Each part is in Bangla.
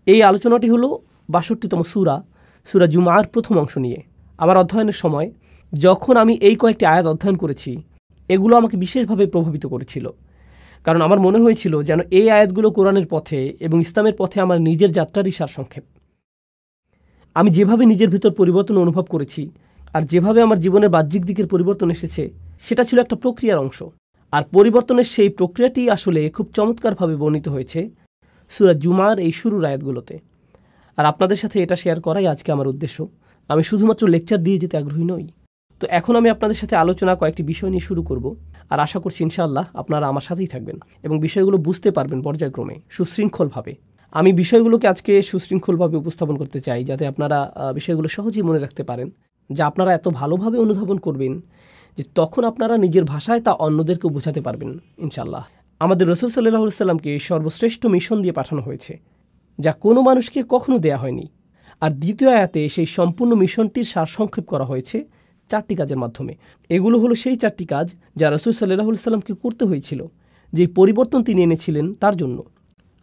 এই আলোচনাটি হলো ৬২তম সূরা সূরা জুমার প্রথম অংশ নিয়ে। আমার অধ্যয়নের সময় যখন আমি এই কয়েকটি আয়াত অধ্যয়ন করেছি, এগুলো আমাকে বিশেষভাবে প্রভাবিত করেছিল। কারণ আমার মনে হয়েছিল যেন এই আয়াতগুলো কোরআনের পথে এবং ইসলামের পথে আমার নিজের যাত্রারই সারসংক্ষেপ। আমি যেভাবে নিজের ভিতর পরিবর্তন অনুভব করেছি আর যেভাবে আমার জীবনের বাহ্যিক দিকের পরিবর্তন এসেছে, সেটা ছিল একটা প্রক্রিয়ার অংশ। আর পরিবর্তনের সেই প্রক্রিয়াটি আসলে খুব চমৎকারভাবে বর্ণিত হয়েছে সূরা জুমার এই শুরুর আয়াতগুলোতে। আর আপনাদের সাথে এটা শেয়ার করাই আজকে আমার উদ্দেশ্য। আমি শুধুমাত্র লেকচার দিয়ে যেতে আগ্রহী নই। তো এখন আমি আপনাদের সাথে আলোচনা কয়েকটি বিষয় নিয়ে শুরু করব। আর আশা করছি ইনশাআল্লাহ আপনারা আমার সাথেই থাকবেন এবং বিষয়গুলো বুঝতে পারবেন পর্যায়ক্রমে, সুশৃঙ্খলভাবে। আমি বিষয়গুলোকে আজকে সুশৃঙ্খলভাবে উপস্থাপন করতে চাই, যাতে আপনারা বিষয়গুলো সহজেই মনে রাখতে পারেন, যা আপনারা এত ভালোভাবে অনুধাবন করবেন যে তখন আপনারা নিজের ভাষায় তা অন্যদেরকেও বোঝাতে পারবেন ইনশাআল্লাহ। আমাদের রাসূল সাল্লাল্লাহু আলাইহি ওয়াসাল্লামকে সর্বশ্রেষ্ঠ মিশন দিয়ে পাঠানো হয়েছে, যা কোনো মানুষকে কখনো দেয়া হয়নি। আর দ্বিতীয় আয়াতে সেই সম্পূর্ণ মিশনটির সারসংক্ষেপ করা হয়েছে 4টি কাজের মাধ্যমে। এগুলো হলো সেই 4টি কাজ যা রাসূল সাল্লাল্লাহু আলাইহি ওয়াসাল্লামকে করতে হয়েছিল, যে পরিবর্তন তিনি এনেছিলেন তার জন্য।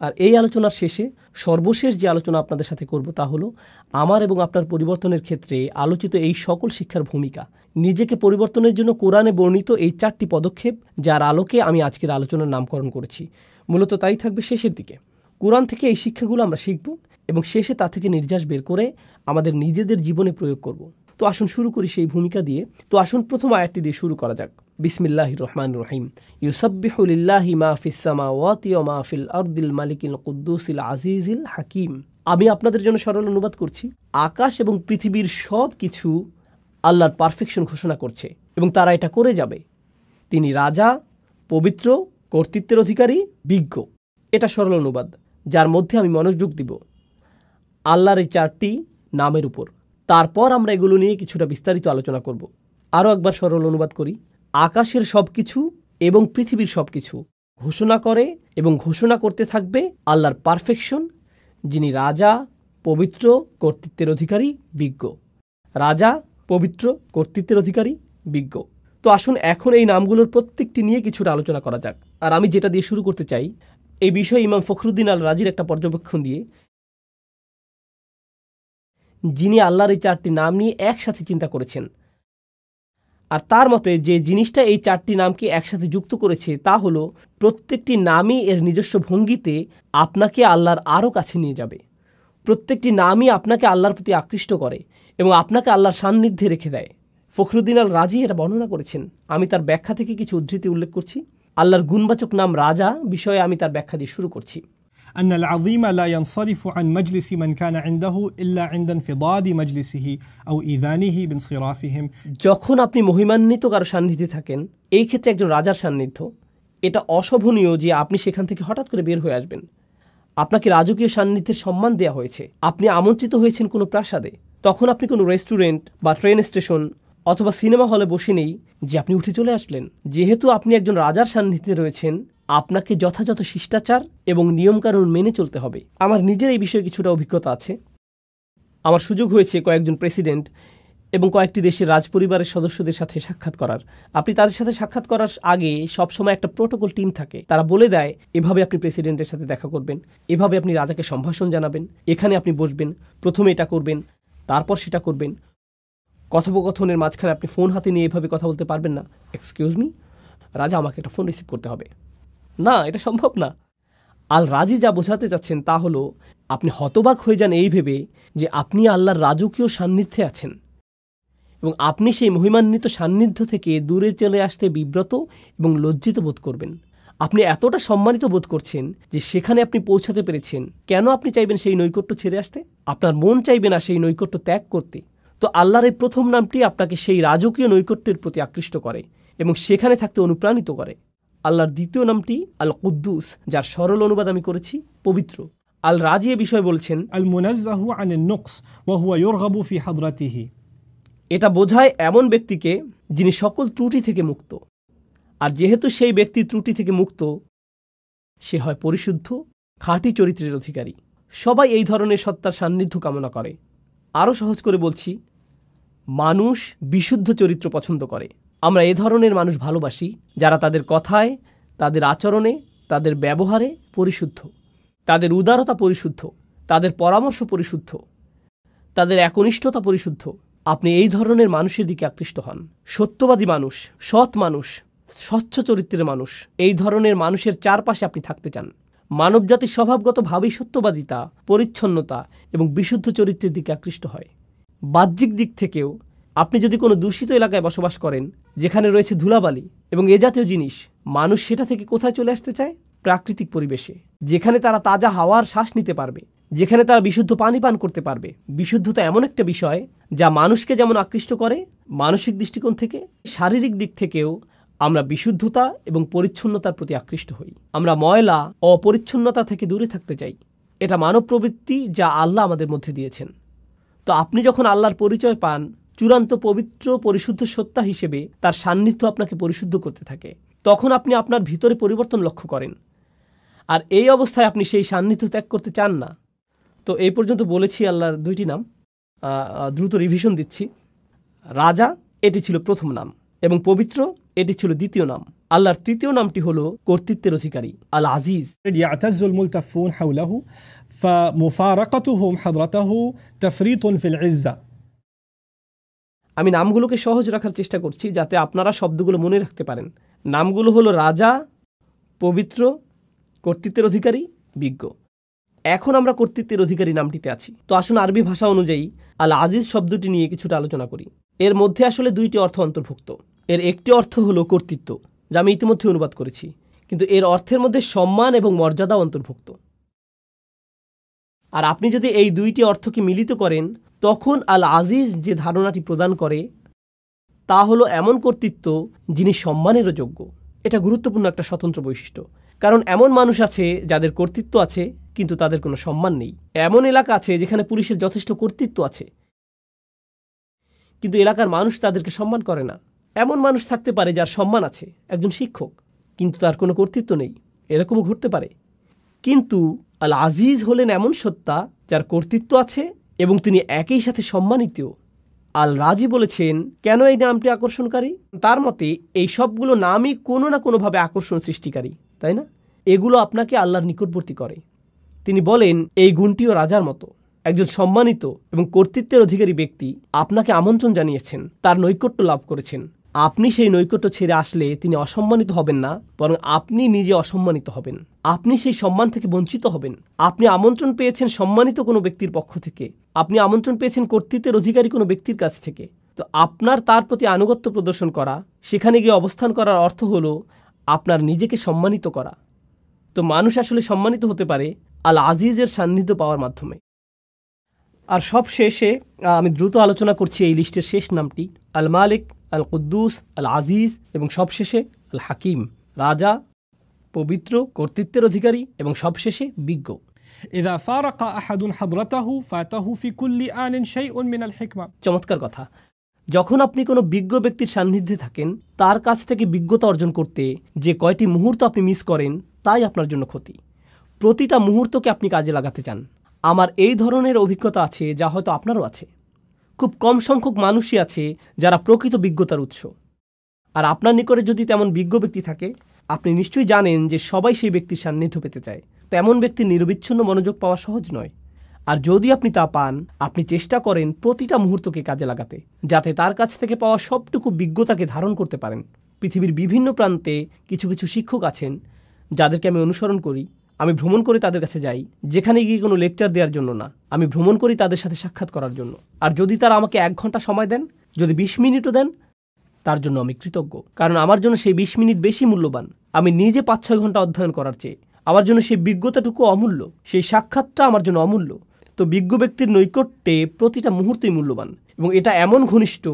আর এই আলোচনার শেষে সর্বশেষ যে আলোচনা আপনাদের সাথে করব তা হলো আমার এবং আপনার পরিবর্তনের ক্ষেত্রে আলোচিত এই সকল শিক্ষার ভূমিকা। নিজেকে পরিবর্তনের জন্য কোরআনে বর্ণিত এই 4টি পদক্ষেপ, যার আলোকে আমি আজকের আলোচনার নামকরণ করেছি। মূলত তাই থাকবে শেষের দিকে। কোরআন থেকে এই শিক্ষাগুলো আমরা শিখব এবং শেষে তা থেকে নির্যাস বের করে আমাদের নিজেদের জীবনে প্রয়োগ করব। তো আসুন শুরু করি সেই ভূমিকা দিয়ে। তো আসুন প্রথম আয়াতটি দিয়ে শুরু করা যাক। বিসমিল্লাহির রহমানির রহিম। ইউসাব্বিহু লিল্লাহি মা ফিস সামাওয়াতি ওয়া মা ফিল আরদিল মালিকিল কুদ্দুসিল আজিজিল হাকিম। আমি আপনাদের জন্য সরল অনুবাদ করছি। আকাশ এবং পৃথিবীর সব কিছু আল্লাহর পারফেকশন ঘোষণা করছে এবং তারা এটা করে যাবে। তিনি রাজা, পবিত্র, কর্তৃত্বের অধিকারী, বিজ্ঞ। এটা সরল অনুবাদ, যার মধ্যে আমি মনোযোগ দিব আল্লাহর এই 4টি নামের উপর। তারপর আমরা এগুলো নিয়ে কিছুটা বিস্তারিত আলোচনা করব। আরও একবার সরল অনুবাদ করি। আকাশের সব কিছু এবং পৃথিবীর সব কিছু ঘোষণা করে এবং ঘোষণা করতে থাকবে আল্লাহর পারফেকশন, যিনি রাজা, পবিত্র, কর্তৃত্বের অধিকারী, বিজ্ঞ। রাজা, পবিত্র, কর্তৃত্বের অধিকারী, বিজ্ঞ। তো আসুন এখন এই নামগুলোর প্রত্যেকটি নিয়ে কিছুটা আলোচনা করা যাক। আর আমি যেটা দিয়ে শুরু করতে চাই, এই বিষয়ে ইমাম ফখরুদ্দিন আল রাজির একটা পর্যবেক্ষণ দিয়ে, যিনি আল্লাহর এই 4টি নাম নিয়ে একসাথে চিন্তা করেছেন। আর তার মতে যে জিনিসটা এই 4টি নামকে একসাথে যুক্ত করেছে তা হলো প্রত্যেকটি নামই এর নিজস্ব ভঙ্গিতে আপনাকে আল্লাহর আরও কাছে নিয়ে যাবে। প্রত্যেকটি নামই আপনাকে আল্লাহর প্রতি আকৃষ্ট করে এবং আপনাকে আল্লাহর সান্নিধ্যে রেখে দেয়। ফখরুদ্দিন আল রাজি এটা বর্ণনা করেছেন। আমি তার ব্যাখ্যা থেকে কিছু উদ্ধৃতি উল্লেখ করছি। আল্লাহর গুণবাচক নাম রাজা বিষয়ে আমি তার ব্যাখ্যা দিয়ে শুরু করছি। أن العظيم لا ينصرف عن مجلس من كان عنده إلا عند انفضاد مجلسه أو إذانه بانصرافهم। যখন আপনি মহিমান্বিত কারো সান্নিধ্যে থাকেন, এই ক্ষেত্রে একজন রাজার সান্নিধ্য, এটা অশোভনীয় যে আপনি সেখান থেকে হঠাৎ করে বের হয়ে আসবেন। আপনাকে রাজকীয় সান্নিধ্যের সম্মান দেওয়া হয়েছে। আপনি আমন্ত্রিত হয়েছেন কোনো প্রাসাদে। তখন আপনি কোনো রেস্টুরেন্ট বা ট্রেন স্টেশন অথবা সিনেমা হলে বসে নেই যে আপনি উঠে চলে আসলেন। যেহেতু আপনি একজন রাজার সান্নিধ্যে রয়েছেন, আপনাকে যথাযথ শিষ্টাচার এবং নিয়মকানুন মেনে চলতে হবে। আমার নিজের এই বিষয়ে কিছুটা অভিজ্ঞতা আছে। আমার সুযোগ হয়েছে কয়েকজন প্রেসিডেন্ট এবং কয়েকটি দেশের রাজপরিবারের সদস্যদের সাথে সাক্ষাৎ করার। আপনি তাদের সাথে সাক্ষাৎ করার আগে সবসময় একটা প্রোটোকল টিম থাকে। তারা বলে দেয়, এভাবে আপনি প্রেসিডেন্টের সাথে দেখা করবেন, এভাবে আপনি রাজাকে সম্ভাষণ জানাবেন, এখানে আপনি বসবেন, প্রথমে এটা করবেন, তারপর সেটা করবেন। কথোপকথনের মাঝখানে আপনি ফোন হাতে নিয়ে এভাবে কথা বলতে পারবেন না। এক্সকিউজ মি, রাজা, আমাকে একটা ফোন রিসিভ করতে হবে। না, এটা সম্ভব না। আল রাজি যা বোঝাতে চাচ্ছেন তা হলো আপনি হতবাক হয়ে যান এই ভেবে যে আপনি আল্লাহর রাজকীয় সান্নিধ্যে আছেন এবং আপনি সেই মহিমান্বিত সান্নিধ্য থেকে দূরে চলে আসতে বিব্রত এবং লজ্জিত বোধ করবেন। আপনি এতটা সম্মানিত বোধ করছেন যে সেখানে আপনি পৌঁছাতে পেরেছেন। কেন আপনি চাইবেন সেই নৈকট্য ছেড়ে আসতে? আপনার মন চাইবে না সেই নৈকট্য ত্যাগ করতে। তো আল্লাহর এই প্রথম নামটি আপনাকে সেই রাজকীয় নৈকট্যের প্রতি আকৃষ্ট করে এবং সেখানে থাকতে অনুপ্রাণিত করে। আল্লাহর দ্বিতীয় নামটি আল কুদ্দুস, যার সরল অনুবাদ আমি করেছি পবিত্র। আল রাজি এ বিষয়ে বলছেন, আল মুনাজ্জাহু আনিন নুকস ওয়া হুয়া ইউরগাবু ফি হাদরাতিহি। এটা বোঝায় এমন ব্যক্তিকে যিনি সকল ত্রুটি থেকে মুক্ত। আর যেহেতু সেই ব্যক্তি ত্রুটি থেকে মুক্ত, সে হয় পরিশুদ্ধ, খাঁটি চরিত্রের অধিকারী। সবাই এই ধরনের সত্তার সান্নিধ্য কামনা করে। আরও সহজ করে বলছি, মানুষ বিশুদ্ধ চরিত্র পছন্দ করে। আমরা এ ধরনের মানুষ ভালোবাসি যারা তাদের কথায়, তাদের আচরণে, তাদের ব্যবহারে পরিশুদ্ধ, তাদের উদারতা পরিশুদ্ধ, তাদের পরামর্শ পরিশুদ্ধ, তাদের একনিষ্ঠতা পরিশুদ্ধ, আপনি এই ধরনের মানুষের দিকে আকৃষ্ট হন। সত্যবাদী মানুষ, সৎ মানুষ, স্বচ্ছ চরিত্রের মানুষ, এই ধরনের মানুষের চারপাশে আপনি থাকতে চান। মানবজাতির স্বভাবগতভাবেই সত্যবাদিতা, পরিচ্ছন্নতা এবং বিশুদ্ধ চরিত্রের দিকে আকৃষ্ট হয়। বাহ্যিক দিক থেকেও আপনি যদি কোনো দূষিত এলাকায় বসবাস করেন, যেখানে রয়েছে ধুলাবালি এবং এ জাতীয় জিনিস, মানুষ সেটা থেকে কোথায় চলে আসতে চায়? প্রাকৃতিক পরিবেশে, যেখানে তারা তাজা হাওয়ার শ্বাস নিতে পারবে, যেখানে তারা বিশুদ্ধ পানি পান করতে পারবে। বিশুদ্ধতা এমন একটা বিষয় যা মানুষকে যেমন আকৃষ্ট করে মানসিক দৃষ্টিকোণ থেকে, শারীরিক দিক থেকেও আমরা বিশুদ্ধতা এবং পরিচ্ছন্নতার প্রতি আকৃষ্ট হই। আমরা ময়লা ও অপরিচ্ছন্নতা থেকে দূরে থাকতে চাই। এটা মানব প্রবৃত্তি যা আল্লাহ আমাদের মধ্যে দিয়েছেন। তো আপনি যখন আল্লাহর পরিচয় পান, চূড়ান্ত পবিত্র পরিশুদ্ধ সত্তা হিসেবে তার সান্নিধ্য আপনাকে পরিশুদ্ধ করতে থাকে, তখন আপনি আপনার ভিতরে পরিবর্তন লক্ষ্য করেন। আর এই অবস্থায় আপনি সেই সান্নিধ্য ত্যাগ করতে চান না। তো এই পর্যন্ত বলেছি আল্লাহর দুইটি নাম, দ্রুত রিভিশন দিচ্ছি। রাজা, এটি ছিল প্রথম নাম, এবং পবিত্র, এটি ছিল দ্বিতীয় নাম। আল্লাহর তৃতীয় নামটি হলো কর্তৃত্বের অধিকারী, আল আজিজ। يعتز الملتفون حوله فمفارقتهم حضرته تفريط في العزة. আমি নামগুলোকে সহজ রাখার চেষ্টা করছি যাতে আপনারা শব্দগুলো মনে রাখতে পারেন। নামগুলো হলো রাজা, পবিত্র, কর্তৃত্বের অধিকারী, বিজ্ঞ। এখন আমরা কর্তৃত্বের অধিকারী নামটিতে আছি। তো আসুন আরবি ভাষা অনুযায়ী আল আজিজ শব্দটি নিয়ে কিছুটা আলোচনা করি। এর মধ্যে আসলে দুইটি অর্থ অন্তর্ভুক্ত। এর একটি অর্থ হলো কর্তৃত্ব, যা আমি ইতিমধ্যে অনুবাদ করেছি, কিন্তু এর অর্থের মধ্যে সম্মান এবং মর্যাদা অন্তর্ভুক্ত। আর আপনি যদি এই দুইটি অর্থকে মিলিত করেন, তখন আল আজিজ যে ধারণাটি প্রদান করে তা হলো এমন কর্তৃত্ব যিনি সম্মানেরও যোগ্য। এটা গুরুত্বপূর্ণ একটা স্বতন্ত্র বৈশিষ্ট্য, কারণ এমন মানুষ আছে যাদের কর্তৃত্ব আছে কিন্তু তাদের কোনো সম্মান নেই। এমন এলাকা আছে যেখানে পুলিশের যথেষ্ট কর্তৃত্ব আছে কিন্তু এলাকার মানুষ তাদেরকে সম্মান করে না। এমন মানুষ থাকতে পারে যার সম্মান আছে, একজন শিক্ষক, কিন্তু তার কোনো কর্তৃত্ব নেই। এরকমও ঘটতে পারে। কিন্তু আল আজিজ হলেন এমন সত্তা যার কর্তৃত্ব আছে এবং তিনি একই সাথে সম্মানিত। আল রাজি বলেছেন কেন এই নামটি আকর্ষণকারী। তার মতে এই সবগুলো নামই কোনো না কোনোভাবে আকর্ষণ সৃষ্টিকারী, তাই না? এগুলো আপনাকে আল্লাহর নিকটবর্তী করে। তিনি বলেন এই গুণটিও রাজার মতো। একজন সম্মানিত এবং কর্তৃত্বের অধিকারী ব্যক্তি আপনাকে আমন্ত্রণ জানিয়েছেন, তার নৈকট্য লাভ করেছেন। আপনি সেই নৈকট্য ছেড়ে আসলে তিনি অসম্মানিত হবেন না, বরং আপনি নিজে অসম্মানিত হবেন। আপনি সেই সম্মান থেকে বঞ্চিত হবেন। আপনি আমন্ত্রণ পেয়েছেন সম্মানিত কোনো ব্যক্তির পক্ষ থেকে, আপনি আমন্ত্রণ পেয়েছেন কর্তৃত্বের অধিকারী কোনো ব্যক্তির কাছ থেকে। তো আপনার তার প্রতি আনুগত্য প্রদর্শন করা, সেখানে গিয়ে অবস্থান করার অর্থ হলো আপনার নিজেকে সম্মানিত করা। তো মানুষ আসলে সম্মানিত হতে পারে আল আজিজের সান্নিধ্য পাওয়ার মাধ্যমে। আর সব শেষে আমি দ্রুত আলোচনা করছি এই লিস্টের শেষ নামটি, আল মালিক, আল কুদ্দুস, আল আজিজ এবং সবশেষে আল হাকিম। রাজা, পবিত্র, কর্তৃত্বের অধিকারী এবং সবশেষে বিজ্ঞ। إذا فارق أحد حضرته فاته في كل آن شيء من الحكمة. চমৎকার কথা। যখন আপনি কোনো বিজ্ঞ ব্যক্তির সান্নিধ্যে থাকেন, তার কাছ থেকে বিজ্ঞতা অর্জন করতে যে কয়টি মুহূর্ত আপনি মিস করেন তাই আপনার জন্য ক্ষতি। প্রতিটা মুহূর্তকে আপনি কাজে লাগাতে চান। আমার এই ধরনের অভিজ্ঞতা আছে, যা হয়তো আপনারও আছে। খুব কম সংখ্যক মানুষই আছে যারা প্রকৃত বিজ্ঞতার উৎস। আর আপনার নিকটে যদি তেমন বিজ্ঞ ব্যক্তি থাকে, আপনি নিশ্চয়ই জানেন যে সবাই সেই ব্যক্তির সান্নিধ্য পেতে চায়। তেমন ব্যক্তির নিরবিচ্ছিন্ন মনোযোগ পাওয়া সহজ নয়। আর যদি আপনি তা পান, আপনি চেষ্টা করেন প্রতিটা মুহূর্তকে কাজে লাগাতে, যাতে তার কাছ থেকে পাওয়া সবটুকু বিজ্ঞতাকে ধারণ করতে পারেন। পৃথিবীর বিভিন্ন প্রান্তে কিছু কিছু শিক্ষক আছেন যাদেরকে আমি অনুসরণ করি। আমি ভ্রমণ করে তাদের কাছে যাই, যেখানে গিয়ে কোনো লেকচার দেওয়ার জন্য না, আমি ভ্রমণ করি তাদের সাথে সাক্ষাৎ করার জন্য। আর যদি তারা আমাকে 1 ঘন্টা সময় দেন, যদি 20 মিনিটও দেন, তার জন্য আমি কৃতজ্ঞ। কারণ আমার জন্য সেই 20 মিনিট বেশি মূল্যবান আমি নিজে 5-6 ঘন্টা অধ্যয়ন করার চেয়ে। আমার জন্য সেই বিজ্ঞতাটুকু অমূল্য, সেই সাক্ষাৎটা আমার জন্য অমূল্য। তো বিজ্ঞ ব্যক্তির নৈকট্যে প্রতিটা মুহূর্তই মূল্যবান, এবং এটা এমন ঘনিষ্ঠ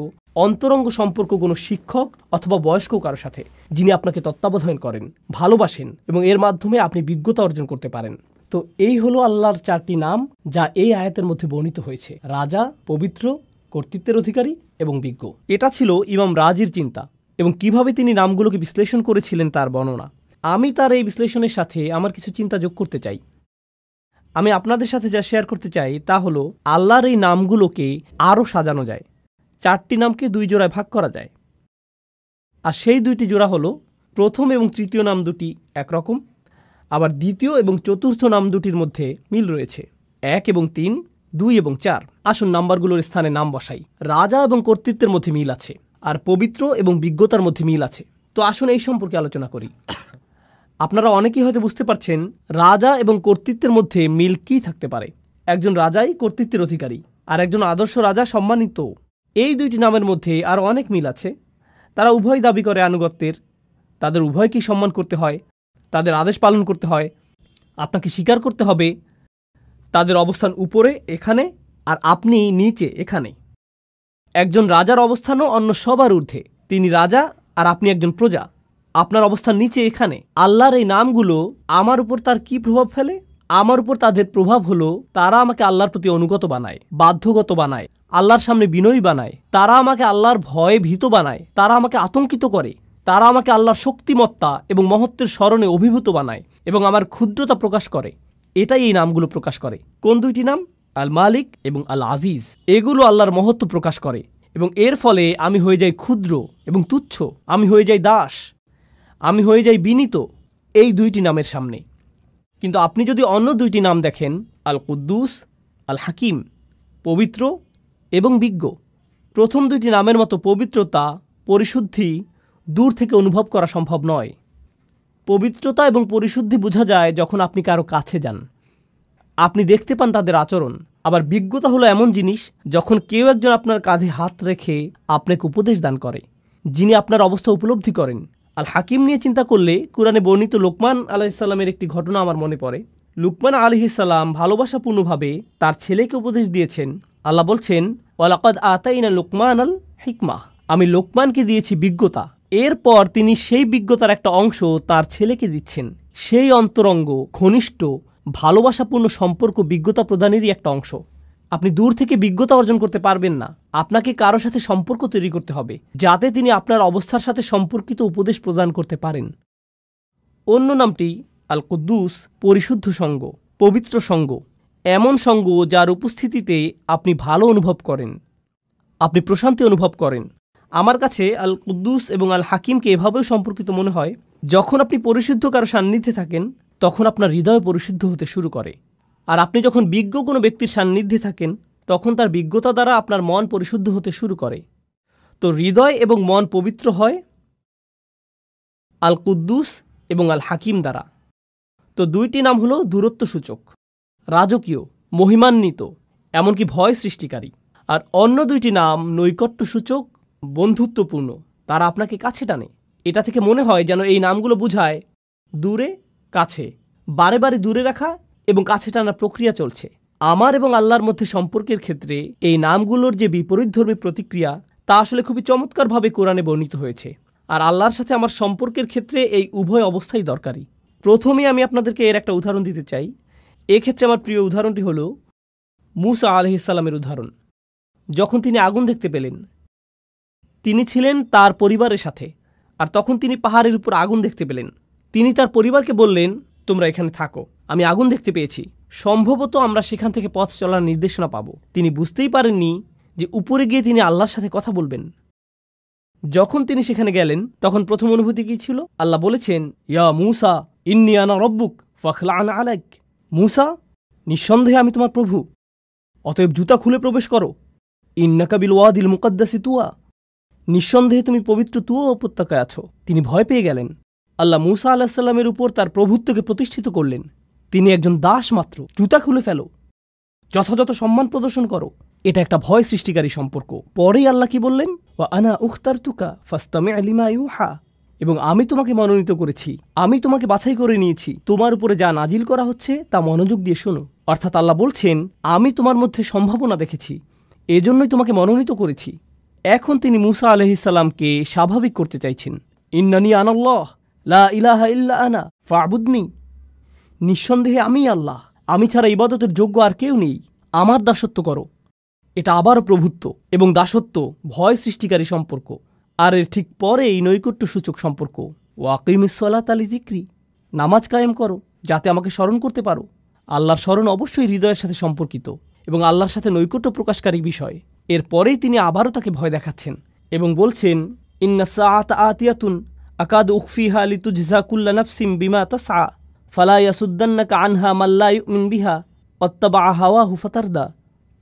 অন্তরঙ্গ সম্পর্ক কোনো শিক্ষক অথবা বয়স্ক কারো সাথে, যিনি আপনাকে তত্ত্বাবধান করেন, ভালোবাসেন এবং এর মাধ্যমে আপনি বিজ্ঞতা অর্জন করতে পারেন। তো এই হলো আল্লাহর 4টি নাম যা এই আয়াতের মধ্যে বর্ণিত হয়েছে: রাজা, পবিত্র, কর্তৃত্বের অধিকারী এবং বিজ্ঞ। এটা ছিল ইমাম রাজির চিন্তা, এবং কিভাবে তিনি নামগুলোকে বিশ্লেষণ করেছিলেন তার বর্ণনা। আমি তার এই বিশ্লেষণের সাথে আমার কিছু চিন্তা যোগ করতে চাই। আমি আপনাদের সাথে যা শেয়ার করতে চাই তা হলো আল্লাহর এই নামগুলোকে আরও সাজানো যায়। 4টি নামকে 2 জোড়ায় ভাগ করা যায়। আর সেই 2টি জোড়া হলো, প্রথম এবং তৃতীয় নাম দুটি একরকম, আবার দ্বিতীয় এবং চতুর্থ নাম দুটির মধ্যে মিল রয়েছে। 1 এবং 3, 2 এবং 4। আসুন নাম্বারগুলোর স্থানে নাম বসাই। রাজা এবং কর্তৃত্বের মধ্যে মিল আছে, আর পবিত্র এবং বিজ্ঞতার মধ্যে মিল আছে। তো আসুন এই সম্পর্কে আলোচনা করি। আপনারা অনেকেই হয়তো বুঝতে পারছেন রাজা এবং কর্তৃত্বের মধ্যে মিল কী থাকতে পারে। একজন রাজাই কর্তৃত্বের অধিকারী, আর একজন আদর্শ রাজা সম্মানিত। এই দুইটি নামের মধ্যে আরও অনেক মিল আছে। তারা উভয় দাবি করে আনুগত্যের, তাদের উভয়কেই সম্মান করতে হয়, তাদের আদেশ পালন করতে হয়, আপনাকে স্বীকার করতে হবে তাদের অবস্থান উপরে এখানে, আর আপনি নিচে এখানে। একজন রাজার অবস্থানও অন্য সবার ঊর্ধ্বে। তিনি রাজা আর আপনি একজন প্রজা। আপনার অবস্থান নিচে এখানে। আল্লাহর এই নামগুলো আমার উপর তার কি প্রভাব ফেলে? আমার উপর তাদের প্রভাব হলো তারা আমাকে আল্লাহর প্রতি অনুগত বানায়, বাধ্যগত বানায়, আল্লাহর সামনে বিনয়ী বানায়। তারা আমাকে আল্লাহর ভয়ে ভীত বানায়, তারা আমাকে আতঙ্কিত করে, তারা আমাকে আল্লাহর শক্তিমত্তা এবং মহত্বের স্মরণে অভিভূত বানায় এবং আমার ক্ষুদ্রতা প্রকাশ করে। এটাই এই নামগুলো প্রকাশ করে। কোন দুইটি নাম? আল মালিক এবং আল আজিজ। এগুলো আল্লাহর মহত্ব প্রকাশ করে এবং এর ফলে আমি হয়ে যাই ক্ষুদ্র এবং তুচ্ছ, আমি হয়ে যাই দাস, আমি হয়ে যাই বিনীত এই দুইটি নামের সামনে। কিন্তু আপনি যদি অন্য দুইটি নাম দেখেন, আল কুদ্দুস, আল হাকিম, পবিত্র এবং বিজ্ঞ, প্রথম দুইটি নামের মতো পবিত্রতা, পরিশুদ্ধি দূর থেকে অনুভব করা সম্ভব নয়। পবিত্রতা এবং পরিশুদ্ধি বোঝা যায় যখন আপনি কারো কাছে যান, আপনি দেখতে পান তাদের আচরণ। আবার বিজ্ঞতা হলো এমন জিনিস যখন কেউ একজন আপনার কাঁধে হাত রেখে আপনাকে উপদেশ দান করে, যিনি আপনার অবস্থা উপলব্ধি করেন। আল হাকিম নিয়ে চিন্তা করলে কুরআনে বর্ণিত লোকমান আলাইহিসসালামের একটি ঘটনা আমার মনে পড়ে। লুকমান আলাইহিসসালাম ভালোবাসাপূর্ণভাবে তার ছেলেকে উপদেশ দিয়েছেন। আল্লাহ বলছেন, ওয়ালাকাদ আতাইনা লুকমান আল হিকমাহ, আমি লোকমানকে দিয়েছি বিজ্ঞতা। এরপর তিনি সেই বিজ্ঞতার একটা অংশ তার ছেলেকে দিচ্ছেন। সেই অন্তরঙ্গ, ঘনিষ্ঠ, ভালোবাসাপূর্ণ সম্পর্ক বিজ্ঞতা প্রদানেরই একটা অংশ। আপনি দূর থেকে বিজ্ঞতা অর্জন করতে পারবেন না। আপনাকে কারো সাথে সম্পর্ক তৈরি করতে হবে যাতে তিনি আপনার অবস্থার সাথে সম্পর্কিত উপদেশ প্রদান করতে পারেন। অন্য নামটি আল কুদ্দুস, পরিশুদ্ধ সঙ্গ, পবিত্র সঙ্গ, এমন সঙ্গ যার উপস্থিতিতে আপনি ভালো অনুভব করেন, আপনি প্রশান্তি অনুভব করেন। আমার কাছে আল কুদ্দুস এবং আল হাকিমকে এভাবেও সম্পর্কিত মনে হয়, যখন আপনি পরিশুদ্ধ কারো সান্নিধ্যে থাকেন তখন আপনার হৃদয় পরিশুদ্ধ হতে শুরু করে। আর আপনি যখন বিজ্ঞ কোনো ব্যক্তির সান্নিধ্যে থাকেন তখন তার বিজ্ঞতা দ্বারা আপনার মন পরিশুদ্ধ হতে শুরু করে। তো হৃদয় এবং মন পবিত্র হয় আল কুদ্দুস এবং আল হাকিম দ্বারা। তো দুইটি নাম হলো দূরত্ব সূচক, রাজকীয়, মহিমান্বিত, এমনকি ভয় সৃষ্টিকারী। আর অন্য দুইটি নাম নৈকট্য সূচক, বন্ধুত্বপূর্ণ, তারা আপনাকে কাছে টানে। এটা থেকে মনে হয় যেন এই নামগুলো বোঝায় দূরে কাছে, বারে বারে দূরে রাখা এবং কাছে টানার প্রক্রিয়া চলছে। আমার এবং আল্লাহর মধ্যে সম্পর্কের ক্ষেত্রে এই নামগুলোর যে বিপরীতধর্মী প্রতিক্রিয়া তা আসলে খুবই চমৎকারভাবে কোরআনে বর্ণিত হয়েছে। আর আল্লাহর সাথে আমার সম্পর্কের ক্ষেত্রে এই উভয় অবস্থাই দরকারি। প্রথমে আমি আপনাদেরকে এর একটা উদাহরণ দিতে চাই। এক্ষেত্রে আমার প্রিয় উদাহরণটি হলো মূসা আলাইহিসসালামের উদাহরণ। যখন তিনি আগুন দেখতে পেলেন, তিনি ছিলেন তার পরিবারের সাথে, আর তখন তিনি পাহাড়ের উপর আগুন দেখতে পেলেন। তিনি তার পরিবারকে বললেন, তোমরা এখানে থাকো, আমি আগুন দেখতে পেয়েছি, সম্ভবত আমরা সেখান থেকে পথ চলার নির্দেশনা পাব। তিনি বুঝতেই পারেননি যে উপরে গিয়ে তিনি আল্লাহর সাথে কথা বলবেন। যখন তিনি সেখানে গেলেন তখন প্রথম অনুভূতি কী ছিল? আল্লাহ বলেছেন, ইয়া মূসা ইন্নী আনা রব্বুক ফাখলা'আন আলাইক। মূসা, নিঃসন্দেহে আমি তোমার প্রভু, অতএব জুতা খুলে প্রবেশ করো। ইন্নাকা বিল ওয়াদিল মুকাদ্দাসি তুয়া, নিঃসন্দেহে তুমি পবিত্র তুয়া উপত্যকায় আছো। তিনি ভয় পেয়ে গেলেন। আল্লাহ মূসা আলাইহিস সালামের উপর তার প্রভুত্বকে প্রতিষ্ঠিত করলেন। তিনি একজন দাস মাত্র, জুতা খুলে ফেলো, যথাযথ সম্মান প্রদর্শন করো। এটা একটা ভয় সৃষ্টিকারী সম্পর্ক। পরেই আল্লাহ কি বললেন? ওয়া আনা উখতারতুকা ফাসতামি' লিমা ইউহা, এবং আমি তোমাকে মনোনীত করেছি, আমি তোমাকে বাছাই করে নিয়েছি, তোমার উপরে যা নাজিল করা হচ্ছে তা মনোযোগ দিয়ে শোনো। অর্থাৎ আল্লাহ বলছেন, আমি তোমার মধ্যে সম্ভাবনা দেখেছি, এজন্যই তোমাকে মনোনীত করেছি। এখন তিনি মূসা আলাইহিস সালামকে স্বাভাবিক করতে চাইছেন। ইন্নানি আনাল্লাহ লা ইলাহা ইল্লা আনা ফা'বুদনি, নিঃসন্দেহে আমি আল্লাহ, আমি ছাড়া ইবাদতের যোগ্য আর কেউ নেই, আমার দাসত্ব করো। এটা আবারও প্রভুত্ব এবং দাসত্ব ভয় সৃষ্টিকারী সম্পর্ক। আর এর ঠিক পরেই নৈকট্য সূচক সম্পর্ক। ওয়াকিমিস সালাতা লিযিকরি, নামাজ কায়েম করো যাতে আমাকে স্মরণ করতে পারো। আল্লাহর স্মরণ অবশ্যই হৃদয়ের সাথে সম্পর্কিত এবং আল্লাহর সাথে নৈকট্য প্রকাশকারী বিষয়। এরপরেই তিনি আবারও তাকে ভয় দেখাচ্ছেন এবং বলছেন, ইন্না সাআতা আতিয়াতুন আকাদু উখফিহা লিতুজজা কুল্লা নাফসিম বিমা তাসআ ফালা ইয়াসুদ্দান্নাকা আনহা মান লা ইউমিন বিহা অত্তাবা হাওয়াহু ফাতারদা,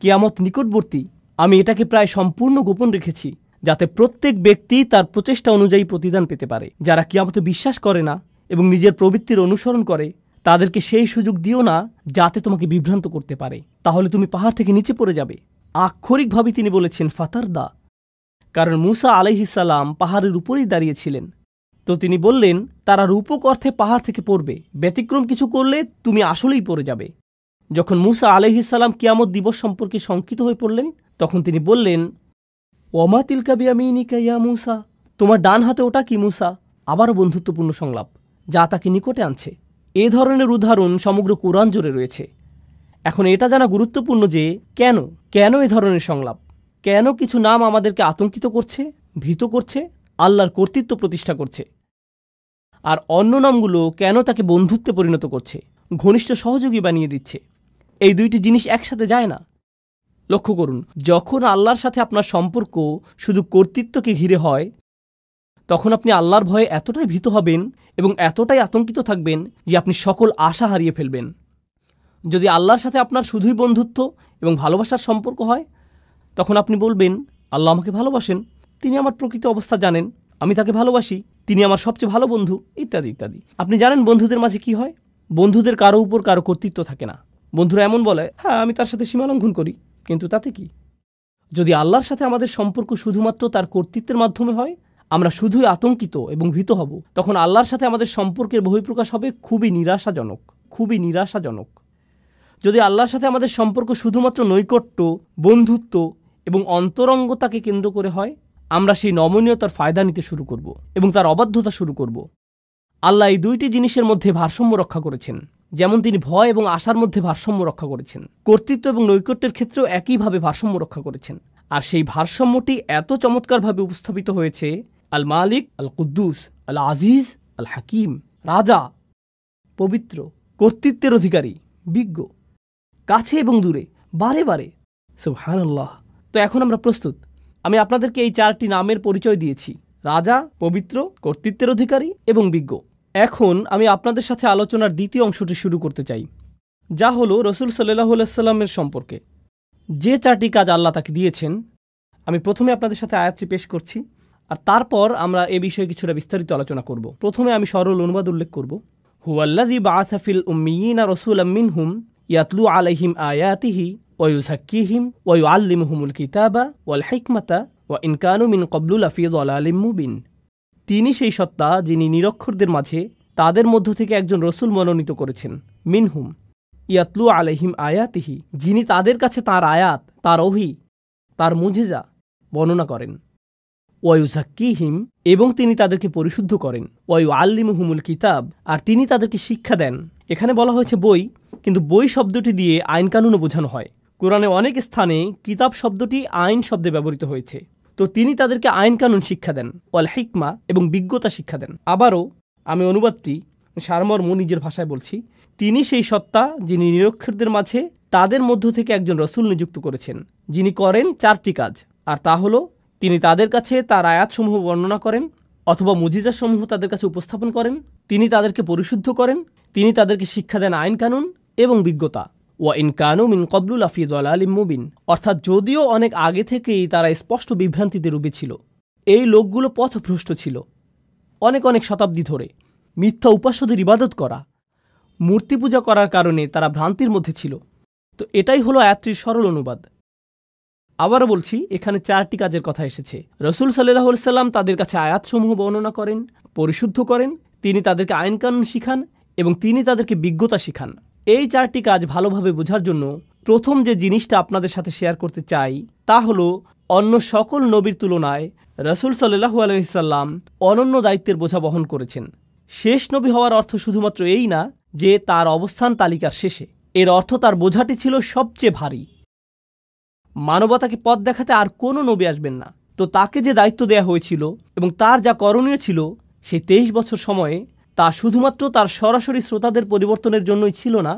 কিয়ামত নিকটবর্তী, আমি এটাকে প্রায় সম্পূর্ণ গোপন রেখেছি যাতে প্রত্যেক ব্যক্তি তার প্রচেষ্টা অনুযায়ী প্রতিদান পেতে পারে। যারা কিয়ামতে বিশ্বাস করে না এবং নিজের প্রবৃত্তির অনুসরণ করে, তাদেরকে সেই সুযোগ দিও না যাতে তোমাকে বিভ্রান্ত করতে পারে, তাহলে তুমি পাহাড় থেকে নিচে পড়ে যাবে। আক্ষরিকভাবে তিনি বলেছেন ফাতারদা, কারণ মূসা আলাইহিসসালাম পাহাড়ের উপরেই দাঁড়িয়েছিলেন। তো তিনি বললেন তারা রূপক অর্থে পাহাড় থেকে পড়বে, ব্যতিক্রম কিছু করলে তুমি আসলেই পড়ে যাবে। যখন মূসা আলাইহিসসালাম কিয়ামত দিবস সম্পর্কে শঙ্কিত হয়ে পড়লেন, তখন তিনি বললেন ওমা তিলকা বিয়ামিনিকা ইয়া মূসা, তোমার ডান হাতে ওটা কি মূসা? আবারও বন্ধুত্বপূর্ণ সংলাপ যা তাকে নিকটে আনছে। এ ধরনের উদাহরণ সমগ্র কোরআন জুড়ে রয়েছে। এখন এটা জানা গুরুত্বপূর্ণ যে কেন এ ধরনের সংলাপ, কেন কিছু নাম আমাদেরকে আতঙ্কিত করছে, ভীত করছে, আল্লাহর কর্তৃত্ব প্রতিষ্ঠা করছে, আর অন্য নামগুলো কেন তাকে বন্ধুত্বে পরিণত করছে, ঘনিষ্ঠ সহযোগী বানিয়ে দিচ্ছে। এই দুইটি জিনিস একসাথে যায় না। লক্ষ্য করুন, যখন আল্লাহর সাথে আপনার সম্পর্ক শুধু কর্তৃত্বকে ঘিরে হয়, তখন আপনি আল্লাহর ভয়ে এতটাই ভীত হবেন এবং এতটাই আতঙ্কিত থাকবেন যে আপনি সকল আশা হারিয়ে ফেলবেন। যদি আল্লাহর সাথে আপনার শুধুই বন্ধুত্ব এবং ভালোবাসার সম্পর্ক হয়, তখন আপনি বলবেন আল্লাহ আমাকে ভালোবাসেন, তিনি আমার প্রকৃত অবস্থা জানেন, আমি তাকে ভালোবাসি, তিনি আমার সবচেয়ে ভালো বন্ধু, ইত্যাদি ইত্যাদি। আপনি জানেন বন্ধুদের মাঝে কি হয়? বন্ধুদের কারো উপর কারো কর্তৃত্ব থাকে না। বন্ধুরা এমন বলে, হ্যাঁ আমি তার সাথে সীমালঙ্ঘন করি, কিন্তু তাতে কি? যদি আল্লাহর সাথে আমাদের সম্পর্ক শুধুমাত্র তার কর্তৃত্বের মাধ্যমে হয়, আমরা শুধুই আতঙ্কিত এবং ভীত হব। তখন আল্লাহর সাথে আমাদের সম্পর্কের বহিঃপ্রকাশ হবে খুবই নিরাশাজনক। যদি আল্লাহর সাথে আমাদের সম্পর্ক শুধুমাত্র নৈকট্য, বন্ধুত্ব এবং অন্তরঙ্গতাকে কেন্দ্র করে হয়, আমরা সেই নমনীয়তার ফায়দা নিতে শুরু করব এবং তার অবাধ্যতা শুরু করব। আল্লাহ এই দুইটি জিনিসের মধ্যে ভারসাম্য রক্ষা করেছেন, যেমন তিনি ভয় এবং আশার মধ্যে ভারসাম্য রক্ষা করেছেন, কর্তৃত্ব এবং নৈকট্যের ক্ষেত্রেও একইভাবে ভারসাম্য রক্ষা করেছেন। আর সেই ভারসাম্যটি এত চমৎকারভাবে উপস্থাপিত হয়েছে আল মালিক, আল কুদ্দুস, আল আজিজ, আল হাকিম, রাজা, পবিত্র, কর্তৃত্বের অধিকারী, বিজ্ঞ, কাছে এবং দূরে, বারে বারে। সুবহানাল্লাহ। তো এখন আমরা প্রস্তুত। আমি আপনাদেরকে এই চারটি নামের পরিচয় দিয়েছি: রাজা, পবিত্র, কর্তৃত্বের অধিকারী এবং বিজ্ঞ। এখন আমি আপনাদের সাথে আলোচনার দ্বিতীয় অংশটি শুরু করতে চাই, যা হলো রসুল সাল্লাল্লাহু আলাইহি সাল্লামের সম্পর্কে যে চারটি কাজ আল্লাহ তাকে দিয়েছেন। আমি প্রথমে আপনাদের সাথে আয়াতটি পেশ করছি, আর তারপর আমরা এ বিষয়ে কিছুটা বিস্তারিত আলোচনা করব। প্রথমে আমি সরল অনুবাদ উল্লেখ করব। হুয়াল্লাযী বাআসা ফিল উম্মিয়িনা রাসূলাম মিনহুম ইয়াতলু আলাইহিম আয়াতিহি ওয়া ইউযাক্কিহিম ওয়া ইউআল্লিমুহুমুল কিতাবা ওয়াল হিকমাতা ওয়া ইন কানু মিন ক্বাবলু লাফি যালালিম মুবিন। তিনি সেই সত্তা যিনি নিরক্ষরদের মাঝে তাদের মধ্য থেকে একজন রসুল মনোনীত করেছেন। মিনহুম ইয়াতলু আলাইহিম আয়াতিহি, যিনি তাদের কাছে তাঁর আয়াত, তাঁর ওহী, তাঁর মুজিজা বর্ণনা করেন। ওয়া ইউযাক্কিহিম, এবং তিনি তাদেরকে পরিশুদ্ধ করেন। ওয়া ইউআল্লিমুহুমুল কিতাব, আর তিনি তাদেরকে শিক্ষা দেন। এখানে বলা হয়েছে বই, কিন্তু বই শব্দটি দিয়ে আইন কানুনও বোঝানো হয়। কোরআনে অনেক স্থানে কিতাব শব্দটি আইন শব্দে ব্যবহৃত হয়েছে। তো তিনি তাদেরকে আইন কানুন শিক্ষা দেন, ওয়াল হিকমা, এবং বিজ্ঞতা শিক্ষা দেন। আবারও আমি অনুবাদটি সারমর্ম নিজের ভাষায় বলছি। তিনি সেই সত্তা যিনি নিরক্ষরদের মাঝে তাদের মধ্য থেকে একজন রসুল নিযুক্ত করেছেন, যিনি করেন চারটি কাজ। আর তা হলো, তিনি তাদের কাছে তার আয়াতসমূহ বর্ণনা করেন অথবা মুজিজাসমূহ তাদের কাছে উপস্থাপন করেন, তিনি তাদেরকে পরিশুদ্ধ করেন, তিনি তাদেরকে শিক্ষা দেন আইন কানুন এবং বিজ্ঞতা। ওয়া ইন কানু মিন ক্বাবলু লাফি যালালিম মুবিন, অর্থাৎ যদিও অনেক আগে থেকেই তারা স্পষ্ট বিভ্রান্তিতে ডুবে ছিল, এই লোকগুলো পথভ্রষ্ট ছিল। অনেক শতাব্দী ধরে মিথ্যা উপাস্যদের ইবাদত করা, মূর্তি পূজা করার কারণে তারা ভ্রান্তির মধ্যে ছিল। তো এটাই হলো আয়াতটির সরল অনুবাদ। আবারও বলছি, এখানে চারটি কাজের কথা এসেছে। রসুল সাল্লাল্লাহু আলাইহি সাল্লাম তাদের কাছে আয়াতসমূহ বর্ণনা করেন, পরিশুদ্ধ করেন, তিনি তাদেরকে আইন কানুন শিখান এবং তিনি তাদেরকে বিজ্ঞতা শিখান। এই চারটি কাজ ভালোভাবে বোঝার জন্য প্রথম যে জিনিসটা আপনাদের সাথে শেয়ার করতে চাই তা হলো, অন্য সকল নবীর তুলনায় রসুল সাল্লাল্লাহু আলাইহি সাল্লাম অনন্য দায়িত্বের বোঝা বহন করেছেন। শেষ নবী হওয়ার অর্থ শুধুমাত্র এই না যে তার অবস্থান তালিকার শেষে, এর অর্থ তার বোঝাটি ছিল সবচেয়ে ভারী। মানবতাকে পথ দেখাতে আর কোনো নবী আসবেন না। তো তাকে যে দায়িত্ব দেয়া হয়েছিল এবং তার যা করণীয় ছিল, সেই 23 বছর সময়ে তা শুধুমাত্র তার সরাসরি শ্রোতাদের পরিবর্তনের জন্যই ছিল না,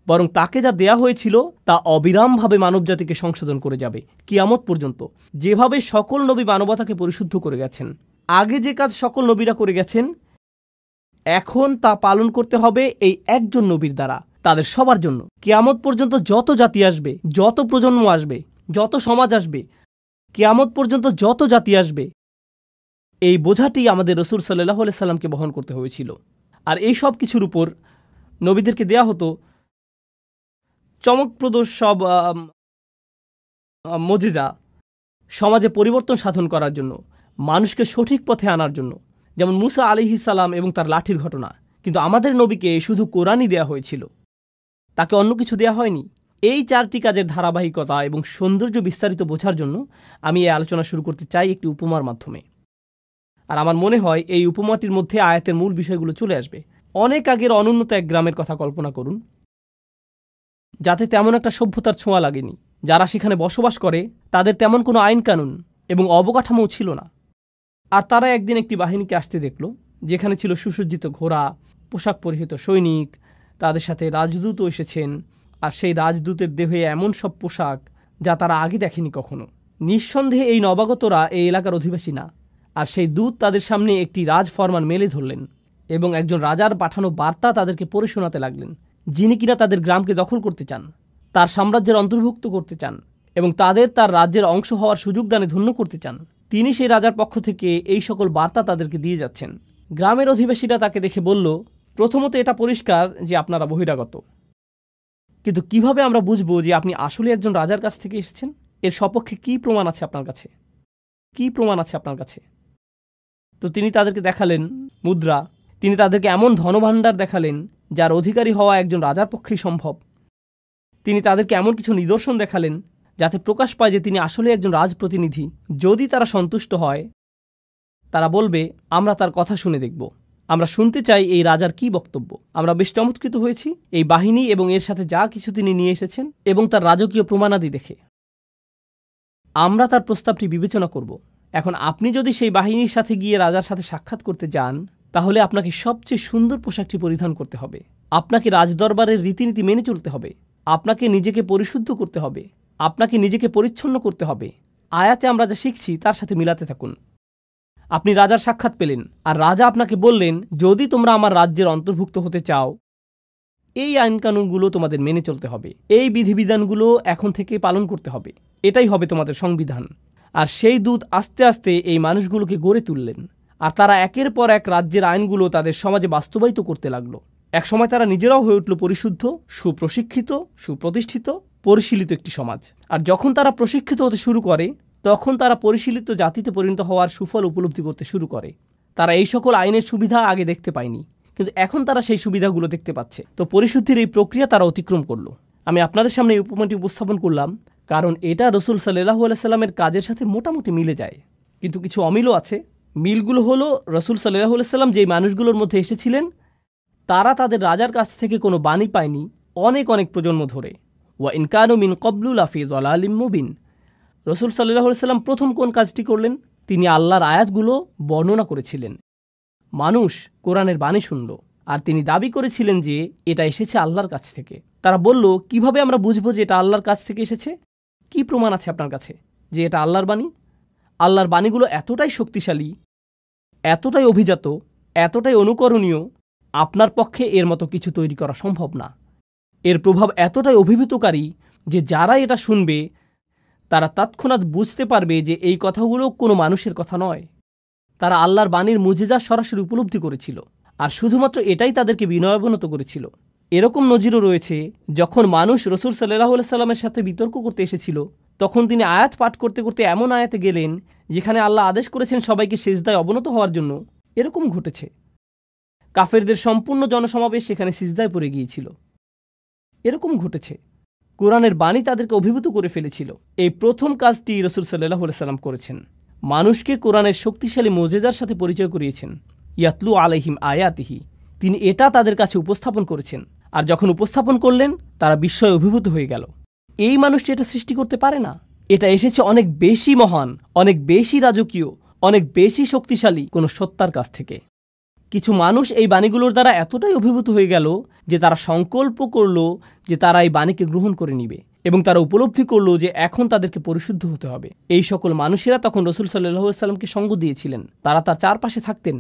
বরং তাকে যা দেয়া হয়েছিল তা অবিরামভাবে মানবজাতিকে সংশোধন করে যাবে কিয়ামত পর্যন্ত। যেভাবে সকল নবী মানবতাকে পরিশুদ্ধ করে গেছেন, আগে যে কাজ সকল নবীরা করে গেছেন, এখন তা পালন করতে হবে এই একজন নবীর দ্বারা, তাদের সবার জন্য। কিয়ামত পর্যন্ত যত জাতি আসবে, যত প্রজন্ম আসবে, যত সমাজ আসবে, কিয়ামত পর্যন্ত যত জাতি আসবে, এই বোঝাটি আমাদের রাসূল সাল্লাল্লাহু আলাইহি সাল্লামকে বহন করতে হয়েছিল। আর এই সব কিছুর উপর নবীদেরকে দেয়া হতো চমকপ্রদ সব মুজিজা, সমাজে পরিবর্তন সাধন করার জন্য, মানুষকে সঠিক পথে আনার জন্য, যেমন মুসা আলাইহিস সালাম এবং তার লাঠির ঘটনা। কিন্তু আমাদের নবীকে শুধু কোরআনই দেয়া হয়েছিল, তাকে অন্য কিছু দেয়া হয়নি। এই 4টি কাজের ধারাবাহিকতা এবং সৌন্দর্য বিস্তারিত বোঝার জন্য আমি এই আলোচনা শুরু করতে চাই একটি উপমার মাধ্যমে। আর আমার মনে হয় এই উপমাটির মধ্যে আয়াতের মূল বিষয়গুলো চলে আসবে। অনেক আগের অনুন্নত এক গ্রামের কথা কল্পনা করুন, যাতে তেমন একটা সভ্যতার ছোঁয়া লাগেনি। যারা সেখানে বসবাস করে তাদের তেমন কোনো আইন কানুন এবং অবকাঠামোও ছিল না। আর তারা একদিন একটি বাহিনীকে আসতে দেখল, যেখানে ছিল সুসজ্জিত ঘোড়া, পোশাক পরিহিত সৈনিক, তাদের সাথে রাজদূতও এসেছেন। আর সেই রাজদূতের দেহে এমন সব পোশাক যা তারা আগে দেখেনি কখনো। নিঃসন্দেহে এই নবাগতরা এই এলাকার অধিবাসী না। আর সেই দূত তাদের সামনে একটি রাজফরমান মেলে ধরলেন এবং একজন রাজার পাঠানো বার্তা তাদেরকে পড়ে শোনাতে লাগলেন, যিনি কিনা তাদের গ্রামকে দখল করতে চান, তার সাম্রাজ্যের অন্তর্ভুক্ত করতে চান এবং তাদের তার রাজ্যের অংশ হওয়ার সুযোগ দানে ধন্য করতে চান। তিনি সেই রাজার পক্ষ থেকে এই সকল বার্তা তাদেরকে দিয়ে যাচ্ছেন। গ্রামের অধিবাসীরা তাকে দেখে বলল, প্রথমত এটা পরিষ্কার যে আপনারা বহিরাগত, কিন্তু কিভাবে আমরা বুঝবো যে আপনি আসলে একজন রাজার কাছ থেকে এসেছেন? এর সপক্ষে কি প্রমাণ আছে আপনার কাছে? কি প্রমাণ আছে আপনার কাছে? তো তিনি তাদেরকে দেখালেন মুদ্রা, তিনি তাদেরকে এমন ধনভাণ্ডার দেখালেন যার অধিকারী হওয়া একজন রাজার পক্ষেই সম্ভব। তিনি তাদেরকে এমন কিছু নিদর্শন দেখালেন যাতে প্রকাশ পায় যে তিনি আসলে একজন রাজপ্রতিনিধি। যদি তারা সন্তুষ্ট হয়, তারা বলবে, আমরা তার কথা শুনে দেখব, আমরা শুনতে চাই এই রাজার কি বক্তব্য। আমরা বেশ চমৎকৃত হয়েছি এই বাহিনী এবং এর সাথে যা কিছু তিনি নিয়ে এসেছেন এবং তার রাজকীয় প্রমাণাদি দেখে। আমরা তার প্রস্তাবটি বিবেচনা করব। এখন আপনি যদি সেই বাহিনীর সাথে গিয়ে রাজার সাথে সাক্ষাৎ করতে যান, তাহলে আপনাকে সবচেয়ে সুন্দর পোশাকটি পরিধান করতে হবে, আপনাকে রাজদরবারের রীতিনীতি মেনে চলতে হবে, আপনাকে নিজেকে পরিশুদ্ধ করতে হবে, আপনাকে নিজেকে পরিচ্ছন্ন করতে হবে। আয়াতে আমরা যা শিখছি তার সাথে মিলাতে থাকুন। আপনি রাজার সাক্ষাৎ পেলেন, আর রাজা আপনাকে বললেন, যদি তোমরা আমার রাজ্যের অন্তর্ভুক্ত হতে চাও, এই আইনকানুনগুলো তোমাদের মেনে চলতে হবে, এই বিধিবিধানগুলো এখন থেকে পালন করতে হবে, এটাই হবে তোমাদের সংবিধান। আর সেই দূত আস্তে আস্তে এই মানুষগুলোকে গড়ে তুললেন, আর তারা একের পর এক রাজ্যের আইনগুলো তাদের সমাজে বাস্তবায়িত করতে লাগলো। একসময় তারা নিজেরাও হয়ে উঠল পরিশুদ্ধ, সুপ্রশিক্ষিত, সুপ্রতিষ্ঠিত, পরিশীলিত একটি সমাজ। আর যখন তারা প্রশিক্ষিত হতে শুরু করে, তখন তারা পরিশীলিত জাতিতে পরিণত হওয়ার সুফল উপলব্ধি করতে শুরু করে। তারা এই সকল আইনের সুবিধা আগে দেখতে পায়নি, কিন্তু এখন তারা সেই সুবিধাগুলো দেখতে পাচ্ছে। তো পরিশুদ্ধির এই প্রক্রিয়া তারা অতিক্রম করলো। আমি আপনাদের সামনে এই উপমাটি উপস্থাপন করলাম কারণ এটা রাসূল সাল্লাল্লাহু আলাইহি সাল্লামের কাজের সাথে মোটামুটি মিলে যায়, কিন্তু কিছু অমিলও আছে। মিলগুলো হলো, রাসূল সাল্লাল্লাহু আলাইহি সাল্লাম যেই মানুষগুলোর মধ্যে এসেছিলেন, তারা তাদের রাজার কাছ থেকে কোনো বাণী পায়নি অনেক অনেক প্রজন্ম ধরে। ওয়া ইন কানু মিন ক্বাবলু লাফি যালালিম মুবিন। রাসূল সাল্লাল্লাহু আলাইহি সাল্লাম প্রথম কোন কাজটি করলেন? তিনি আল্লাহর আয়াতগুলো বর্ণনা করেছিলেন। মানুষ কোরআনের বাণী শুনল, আর তিনি দাবি করেছিলেন যে এটা এসেছে আল্লাহর কাছ থেকে। তারা বলল, কিভাবে আমরা বুঝবো যে এটা আল্লাহর কাছ থেকে এসেছে? কি প্রমাণ আছে আপনার কাছে যে এটা আল্লাহর বাণী? আল্লাহর বাণীগুলো এতটাই শক্তিশালী, এতটাই অভিজাত, এতটাই অনুকরণীয়, আপনার পক্ষে এর মতো কিছু তৈরি করা সম্ভব না। এর প্রভাব এতটাই অভিভূতকারী যে যারা এটা শুনবে তারা তৎক্ষণাৎ বুঝতে পারবে যে এই কথাগুলো কোনো মানুষের কথা নয়। তারা আল্লাহর বাণীর মুজিজা সরাসরি উপলব্ধি করেছিল, আর শুধুমাত্র এটাই তাদেরকে বিনয়াবনত করেছিল। এরকম নজিরও রয়েছে, যখন মানুষ রাসূল সাল্লাল্লাহু আলাইহি সাল্লামের সাথে বিতর্ক করতে এসেছিল, তখন তিনি আয়াত পাঠ করতে করতে এমন আয়াতে গেলেন যেখানে আল্লাহ আদেশ করেছেন সবাইকে সিজদায় অবনত হওয়ার জন্য। এরকম ঘটেছে, কাফেরদের সম্পূর্ণ জনসমাবেশ সেখানে সিজদায় পড়ে গিয়েছিল। এরকম ঘটেছে, কোরআনের বাণী তাদেরকে অভিভূত করে ফেলেছিল। এই প্রথম কাজটি রাসূল সাল্লাল্লাহু আলাইহি সাল্লাম করেছেন, মানুষকে কোরআনের শক্তিশালী মুজিজার সাথে পরিচয় করিয়েছেন। ইয়াতলু আলাইহিম আয়াতিহি, তিনি এটা তাদের কাছে উপস্থাপন করেছেন। আর যখন উপস্থাপন করলেন, তারা বিস্ময়ে অভিভূত হয়ে গেল। এই মানুষটি এটা সৃষ্টি করতে পারে না, এটা এসেছে অনেক বেশি মহান, অনেক বেশি রাজকীয়, অনেক বেশি শক্তিশালী কোনো সত্তার কাছ থেকে। কিছু মানুষ এই বাণীগুলোর দ্বারা এতটাই অভিভূত হয়ে গেল যে তারা সংকল্প করল যে তারা এই বাণীকে গ্রহণ করে নিবে, এবং তারা উপলব্ধি করল যে এখন তাদেরকে পরিশুদ্ধ হতে হবে। এই সকল মানুষেরা তখন রাসূল সাল্লাল্লাহু আলাইহি সাল্লামকে সঙ্গ দিয়েছিলেন। তারা তার চারপাশে থাকতেন,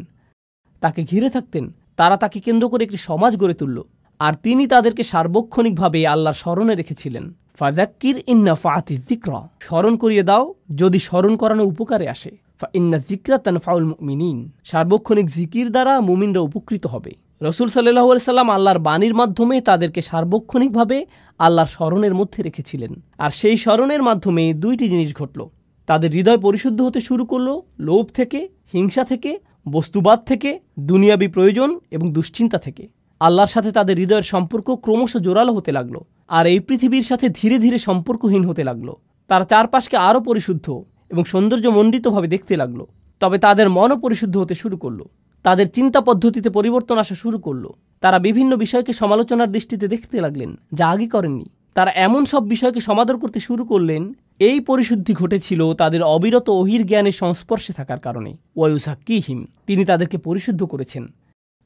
তাকে ঘিরে থাকতেন, তারা তাকে কেন্দ্র করে একটি সমাজ গড়ে তুলল, আর তিনি তাদেরকে সার্বক্ষণিকভাবে আল্লাহর স্মরণে রেখেছিলেন। ফাযাক্কির ইন্না ফাআতি যিকরা, স্মরণ করিয়ে দাও যদি স্মরণ করানো উপকারে আসে। ইন্না যিকরা তানফাউল মুমিনিন, সার্বক্ষণিক জিকির দ্বারা মুমিনরা উপকৃত হবে। রাসূল সাল্লাল্লাহু আলাইহি সাল্লাম আল্লাহর বাণীর মাধ্যমে তাদেরকে সার্বক্ষণিকভাবে আল্লাহর স্মরণের মধ্যে রেখেছিলেন, আর সেই স্মরণের মাধ্যমে দুইটি জিনিস ঘটল। তাদের হৃদয় পরিশুদ্ধ হতে শুরু করলো লোভ থেকে, হিংসা থেকে, বস্তুবাদ থেকে, দুনিয়াবি প্রয়োজন এবং দুশ্চিন্তা থেকে। আল্লাহর সাথে তাদের হৃদয়ের সম্পর্ক ক্রমশ জোরালো হতে লাগলো, আর এই পৃথিবীর সাথে ধীরে ধীরে সম্পর্কহীন হতে লাগলো। তারা চারপাশকে আরও পরিশুদ্ধ এবং সৌন্দর্যমণ্ডিতভাবে দেখতে লাগলো। তবে তাদের মনও পরিশুদ্ধ হতে শুরু করলো, তাদের চিন্তা পদ্ধতিতে পরিবর্তন আসা শুরু করলো। তারা বিভিন্ন বিষয়কে সমালোচনার দৃষ্টিতে দেখতে লাগলেন, যা আগে করেননি। তারা এমন সব বিষয়কে সমাদর করতে শুরু করলেন। এই পরিশুদ্ধি ঘটেছিল তাদের অবিরত ওহির জ্ঞানের সংস্পর্শে থাকার কারণে। ওয়ায়ুযাক্কিহিম, তিনি তাদেরকে পরিশুদ্ধ করেছেন।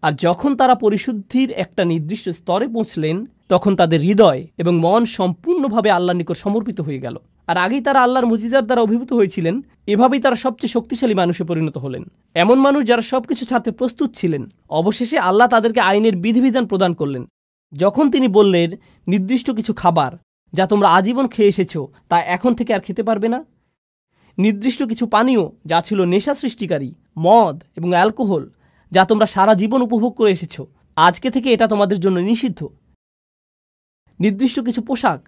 আর যখন তারা পরিশুদ্ধির একটা নির্দিষ্ট স্তরে পৌঁছলেন, তখন তাদের হৃদয় এবং মন সম্পূর্ণভাবে আল্লাহর নিকট সমর্পিত হয়ে গেল। আর আগেই তারা আল্লাহর মুজিজার দ্বারা অভিভূত হয়েছিলেন। এভাবেই তারা সবচেয়ে শক্তিশালী মানুষে পরিণত হলেন, এমন মানুষ যারা সবকিছু ছাড়তে প্রস্তুত ছিলেন। অবশেষে আল্লাহ তাদেরকে আইনের বিধিবিধান প্রদান করলেন। যখন তিনি বললেন, নির্দিষ্ট কিছু খাবার যা তোমরা আজীবন খেয়ে এসেছো তা এখন থেকে আর খেতে পারবে না, নির্দিষ্ট কিছু পানীয় যা ছিল নেশা সৃষ্টিকারী, মদ এবং অ্যালকোহল, যা তোমরা সারা জীবন উপভোগ করে এসেছো, আজকে থেকে এটা তোমাদের জন্য নিষিদ্ধ, নির্দিষ্ট কিছু পোশাক,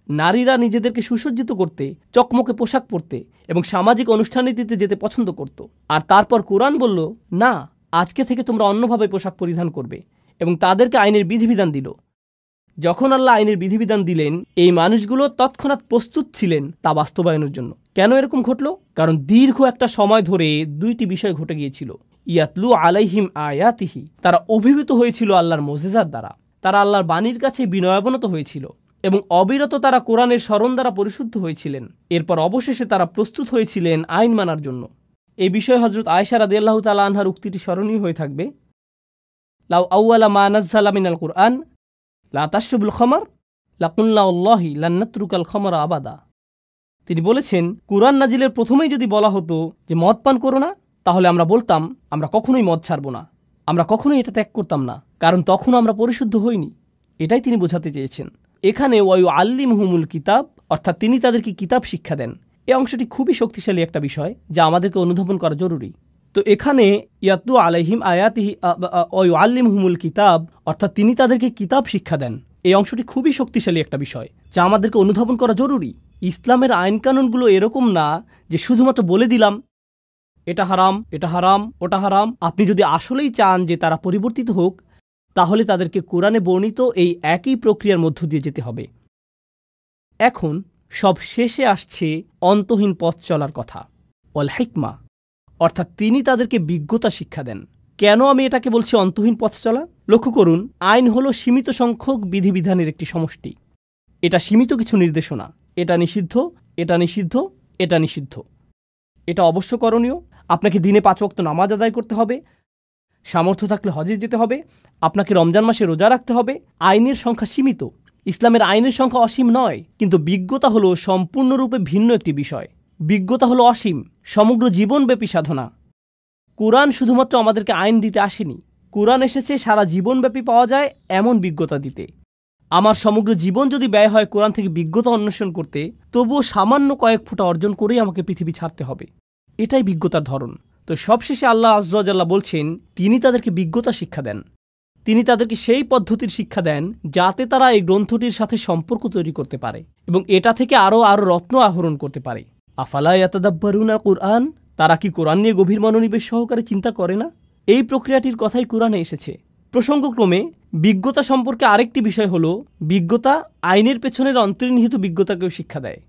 নারীরা নিজেদেরকে সুসজ্জিত করতে, চকমকে পোশাক পরতে এবং সামাজিক অনুষ্ঠানীতিতে যেতে পছন্দ করত। আর তারপর কোরআন বলল, না, আজকে থেকে তোমরা অন্যভাবে পোশাক পরিধান করবে, এবং তাদেরকে আইনের বিধিবিধান দিল। যখন আল্লাহ আইনের বিধিবিধান দিলেন, এই মানুষগুলো তৎক্ষণাৎ প্রস্তুত ছিলেন তা বাস্তবায়নের জন্য। কেন এরকম ঘটল? কারণ দীর্ঘ একটা সময় ধরে দুইটি বিষয় ঘটে গিয়েছিল। ইয়াতলু আলাইহিম আয়াতিহি, তারা অভিভূত হয়েছিল আল্লাহর মুজিজার দ্বারা, তারা আল্লাহর বাণীর কাছে বিনয়াবনত হয়েছিল, এবং অবিরত তারা কোরআনের স্মরণ দ্বারা পরিশুদ্ধ হয়েছিলেন। এরপর অবশেষে তারা প্রস্তুত হয়েছিলেন আইন মানার জন্য। এই বিষয়ে হযরত আয়েশা রাদিয়াল্লাহু তাআলা আনহার উক্তিটি স্মরণীয় হয়ে থাকবে, লাউ আউয়ালা মা নাযালা মিনাল কুরআন লা তাশরবুল খামার লাকুল্লা আল্লাহি লান নাতরুকাল খামারা আবাদা। তিনি বলেছেন, কুরআন নাজিলের প্রথমেই যদি বলা হতো যে মদ পান করো না, তাহলে আমরা বলতাম আমরা কখনোই মদ ছাড়ব না, আমরা কখনোই এটা ত্যাগ করতাম না, কারণ তখন আমরা পরিশুদ্ধ হইনি। এটাই তিনি বোঝাতে চেয়েছেন। এখানে ওয়ায়ু আল্লিমহুমুল কিতাব, অর্থাৎ তিনি তাদেরকে কিতাব শিক্ষা দেন। এই অংশটি খুবই শক্তিশালী একটা বিষয় যা আমাদেরকে অনুধাবন করা জরুরি। তো এখানে ইয়াতলু আলাইহিম আয়াতিহি ওয়ায়ু আল্লিমহুমুল কিতাব, অর্থাৎ তিনি তাদেরকে কিতাব শিক্ষা দেন, এই অংশটি খুবই শক্তিশালী একটা বিষয় যা আমাদেরকে অনুধাবন করা জরুরি। ইসলামের আইনকানুনগুলো এরকম না যে শুধুমাত্র বলে দিলাম এটা হারাম, এটা হারাম, ওটা হারাম। আপনি যদি আসলেই চান যে তারা পরিবর্তিত হোক, তাহলে তাদেরকে কোরআনে বর্ণিত এই একই প্রক্রিয়ার মধ্য দিয়ে যেতে হবে। এখন সব শেষে আসছে অন্তহীন পথ চলার কথা, ওয়াল হিকমা, অর্থাৎ তিনি তাদেরকে বিজ্ঞতা শিক্ষা দেন। কেন আমি এটাকে বলছি অন্তহীন পথ চলা? লক্ষ্য করুন, আইন হলো সীমিত সংখ্যক বিধিবিধানের একটি সমষ্টি। এটা সীমিত কিছু নির্দেশনা, এটা নিষিদ্ধ, এটা নিষিদ্ধ, এটা নিষিদ্ধ, এটা অবশ্য করণীয়। আপনাকে দিনে 5 ওয়াক্ত নামাজ আদায় করতে হবে, সামর্থ্য থাকলে হজে যেতে হবে, আপনাকে রমজান মাসে রোজা রাখতে হবে। আইনের সংখ্যা সীমিত। ইসলামের আইনের সংখ্যা অসীম নয়, কিন্তু বিজ্ঞতা হলো সম্পূর্ণরূপে ভিন্ন একটি বিষয়। বিজ্ঞতা হলো অসীম, সমগ্র জীবনব্যাপী সাধনা। কোরআন শুধুমাত্র আমাদেরকে আইন দিতে আসেনি, কোরআন এসেছে সারা জীবনব্যাপী পাওয়া যায় এমন বিজ্ঞতা দিতে। আমার সমগ্র জীবন যদি ব্যয় হয় কোরআন থেকে বিজ্ঞতা অন্বেষণ করতে, তবুও সামান্য কয়েক ফোঁটা অর্জন করেই আমাকে পৃথিবী ছাড়তে হবে। এটাই বিজ্ঞতার ধরন। তো সবশেষে আল্লাহ আযজা ওয়া জাল্লা বলছেন, তিনি তাদেরকে বিজ্ঞতা শিক্ষা দেন। তিনি তাদেরকে সেই পদ্ধতির শিক্ষা দেন যাতে তারা এই গ্রন্থটির সাথে সম্পর্ক তৈরি করতে পারে এবং এটা থেকে আরও রত্ন আহরণ করতে পারে। আফালা ইয়াতাদাব্বারুনা কুরআন, তারা কি কোরআন নিয়ে গভীর মনোনিবেশ সহকারে চিন্তা করে না? এই প্রক্রিয়াটির কথাই কোরআনে এসেছে। প্রসঙ্গক্রমে বিজ্ঞতা সম্পর্কে আরেকটি বিষয় হলো, বিজ্ঞতা আইনের পেছনের অন্তর্নিহিত বিজ্ঞতাকেও শিক্ষা দেয়।